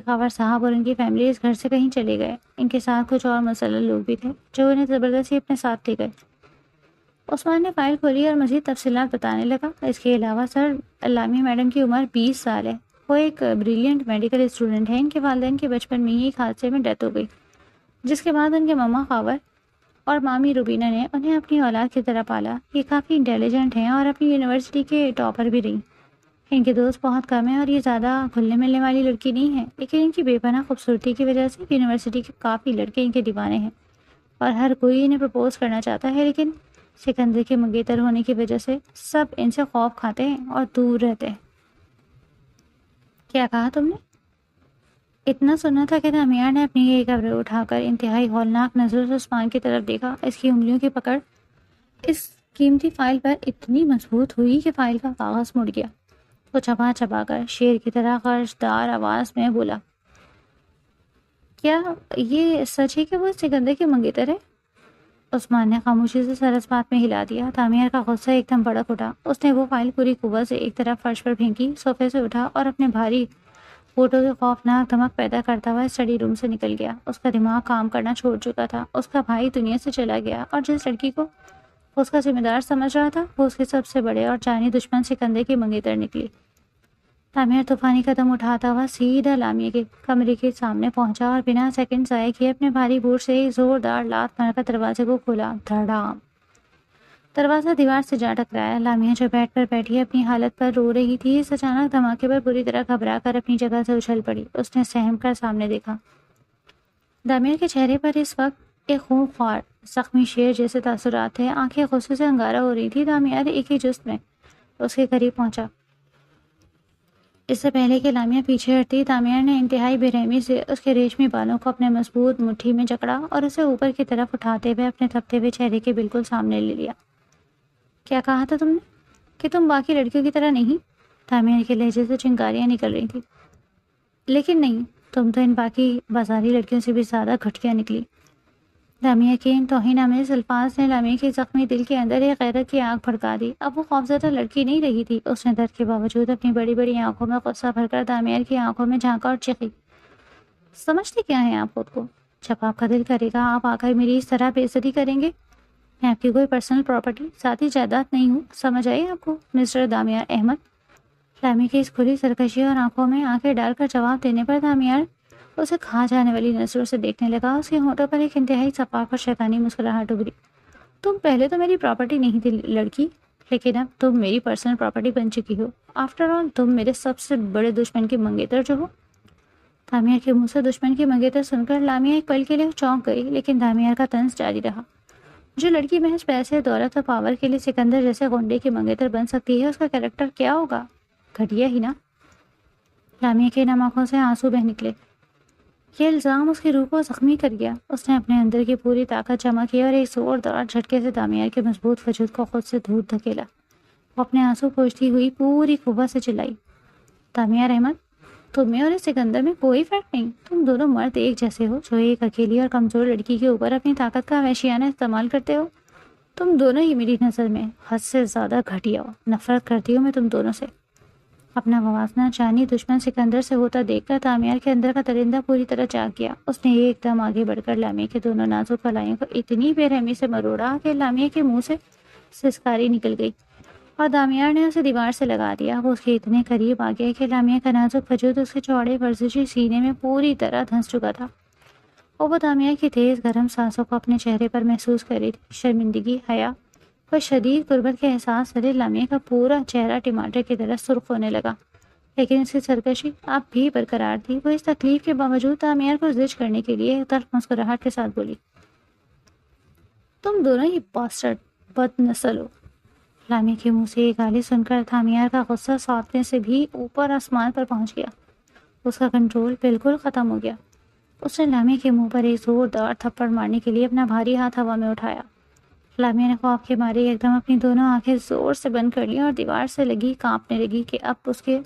خاور صاحب اور ان کی فیملی اس گھر سے کہیں چلے گئے۔ ان کے ساتھ کچھ اور مسلح لوگ بھی تھے جو انہیں زبردستی اپنے ساتھ لے گئے۔ عثمان نے فائل کھولی اور مزید تفصیلات بتانے لگا، اس کے علاوہ سر، لامیہ میڈم کی عمر 20 سال ہے وہ ایک بریلینٹ میڈیکل اسٹوڈنٹ ہے. ان کے والدین کے بچپن میں ہی ایک حادثے میں ڈیتھ ہو گئی، جس کے بعد ان کے ماما خاور اور مامی روبینہ نے انہیں اپنی اولاد کی طرح پالا. یہ کافی انٹیلیجنٹ ہیں اور اپنی یونیورسٹی کے ٹاپر بھی رہی. ان کے دوست بہت کم ہیں اور یہ زیادہ گھلنے ملنے والی لڑکی نہیں ہے، لیکن ان کی بے پناہ خوبصورتی کی وجہ سے یونیورسٹی کے کافی لڑکے ان کے دیوانے ہیں اور ہر کوئی انہیں پرپوز کرنا چاہتا ہے. لیکن سکندر کے منگیتر ہونے کی وجہ سے سب ان سے خوف کھاتے ہیں اور دور رہتے ہیں. کیا کہا تم نے؟ اتنا سنا تھا کہ دامیار نے اپنی یہ قبر اٹھا کر انتہائی ہولناک نظروں سے عثمان کی طرف دیکھا. اس کی انگلیوں کی پکڑ اس قیمتی فائل پر اتنی مضبوط ہوئی کہ فائل کا کاغذ مڑ گیا. وہ چبا چبا کر شیر کی طرح خرشدار آواز میں بولا، کیا یہ سچ ہے کہ وہ سکندر کے منگیتر ہے؟ عثمان نے خاموشی سے سر اس بات میں ہلا دیا. دامیار کا غصہ ایک دم بڑک اٹھا. اس نے وہ فائل پوری قوت سے ایک طرف فرش پر پھینکی، صوفے سے اٹھا اور اپنے بھاری ہوٹوں سے خوفناک دھمک پیدا کرتا ہوا اسٹڈی روم سے نکل گیا. اس کا دماغ کام کرنا چھوڑ چکا تھا. اس کا بھائی دنیا سے چلا گیا اور جس لڑکی کو اس کا ذمہ دار سمجھ رہا تھا وہ اس کے سب سے بڑے اور جانی دشمن سکندر کی منگیتر نکلی. دامیار طوفانی قدم اٹھاتا ہوا سیدھا لامیہ کے کمرے کے سامنے پہنچا اور بنا سیکنڈ ضائع کیے اپنے بھاری بوٹ سے ایک زوردار لات مار کر دروازے کو کھولا. دھڑام. دروازہ دیوار سے جا ٹکرایا. لامیہ جو بیٹھ پر بیٹھی اپنی حالت پر رو رہی تھی، اس اچانک دھماکے پر بری طرح گھبرا کر اپنی جگہ سے اچھل پڑی. اس نے سہم کر سامنے دیکھا. دامیار کے چہرے پر اس وقت ایک خونخوار زخمی شیر جیسے تاثرات تھے. آنکھیں غصے سے انگارہ ہو رہی تھی. دامیار ایک ہی جست میں اس کے قریب پہنچا. اس سے پہلے کہ لامیہ پیچھے ہٹتی، دامیار نے انتہائی بے رحمی سے اس کے ریشمی بالوں کو اپنے مضبوط مٹھی میں جکڑا اور اسے اوپر کی طرف اٹھاتے ہوئے اپنے تھپتے ہوئے چہرے کے بالکل سامنے لے لیا. کیا کہا تھا تم نے کہ تم باقی لڑکیوں کی طرح نہیں؟ دامیار کے لہجے سے چنگاریاں نکل رہی تھیں. لیکن نہیں، تم تو ان باقی بازاری لڑکیوں سے بھی زیادہ گھٹیا نکلی. دامیہ کے ان توہین آمیز الفاظ نے لامیہ کے زخمی دل کے اندر ایک غیرت کی آگ بھڑکا دی. اب وہ خوفزدہ لڑکی نہیں رہی تھی. اس نے درد کے باوجود اپنی بڑی بڑی آنکھوں میں غصہ بھر کر دامیار کی آنکھوں میں جھانکا اور چیخی، سمجھتے کیا ہیں آپ خود کو؟ جب آپ کا دل کرے گا آپ آ کر میری اس طرح بے عزتی کریں گے؟ میں آپ کی کوئی پرسنل پراپرٹی ذاتی جائیداد نہیں ہوں. سمجھ آئی آپ کو مسٹر دامیار احمد؟ لامیہ کی اس کھلی سرکشی اور آنکھوں میں آنکھیں ڈال کر جواب دینے پر دامیار اسے کھا جانے والی نظروں سے دیکھنے لگا. اس کے ہونٹوں پر ایک انتہائی شفاف اور شیطانی مسکراہٹ ابھری. تم پہلے تو میری پراپرٹی نہیں تھی لڑکی، لیکن اب تم میری پرسنل پراپرٹی بن چکی ہو. آفٹر آل تم میرے سب سے بڑے دشمن کی منگیتر جو ہو. دامیار کے منہ سے دشمن کی منگیتر سن کر لامیہ ایک پل کے لیے چونک گئی، لیکن دامیار کا طنز جاری رہا. جو لڑکی محض پیسے، دولت اور پاور کے لیے سکندر جیسے غنڈے کی منگیتر بن سکتی ہے، اس کا کیریکٹر کیا ہوگا؟ گھٹیا ہی نا. لامیہ کے نم آنکھوں سے آنسو بہہ نکلے. یہ الزام اس کی روح کو زخمی کر گیا. اس نے اپنے اندر کی پوری طاقت جمع کی اور ایک زوردار جھٹکے سے دامیار کے مضبوط وجود کو خود سے دور دھکیلا. وہ اپنے آنسو پوچھتی ہوئی پوری قوت سے چلائی، دامیار احمد، تمہیں اور اس سکندر میں کوئی فرق نہیں. تم دونوں مرد ایک جیسے ہو جو ایک اکیلی اور کمزور لڑکی کے اوپر اپنی طاقت کا وحشیانہ استعمال کرتے ہو. تم دونوں ہی میری نظر میں حد سے زیادہ گھٹیا ہو. نفرت کرتی ہوں میں تم دونوں سے. اپنا موازنہ جانی دشمن سکندر سے ہوتا دیکھ کر دامیار کے اندر کا درندہ پوری طرح جاگ گیا. اس نے ایک دم آگے بڑھ کر لامیہ کے دونوں نازک کلائیوں کو اتنی بے رحمی سے مروڑا کہ لامیہ کے منہ سے سسکاری نکل گئی اور دامیار نے اسے دیوار سے لگا دیا. وہ اس کے اتنے قریب آ گیا کہ لامیہ کا نازک وجود اس کے چوڑے ورزشی سینے میں پوری طرح دھنس چکا تھا اور وہ دامیار کی تیز گرم سانسوں کو اپنے چہرے پر محسوس کر رہی تھی. شرمندگی، حیا اور شدید غربت کے احساس سے لامیہ کا پورا چہرہ ٹماٹر کی طرح سرخ ہونے لگا، لیکن اس کی سرکشی اب بھی برقرار تھی. وہ اس تکلیف کے باوجود دامیار کو زج کرنے کے لیے ایک طرف مسکراہٹ کے ساتھ بولی، تم دونوں ہی باسٹرڈ بد نسل ہو. لامیہ کے منہ سے یہ گالی سن کر دامیار کا غصہ سوتنے سے بھی اوپر آسمان پر پہنچ گیا. اس کا کنٹرول بالکل ختم ہو گیا. اس نے لامیہ کے منہ پر ایک زوردار تھپڑ مارنے کے لیے اپنا بھاری ہاتھ ہوا میں اٹھایا. لامیہ نے خوف کے مارے ایک دم اپنی دونوں آنکھیں زور سے بند کر لی اور دیوار سے لگی کانپنے لگی کہ اب اس کے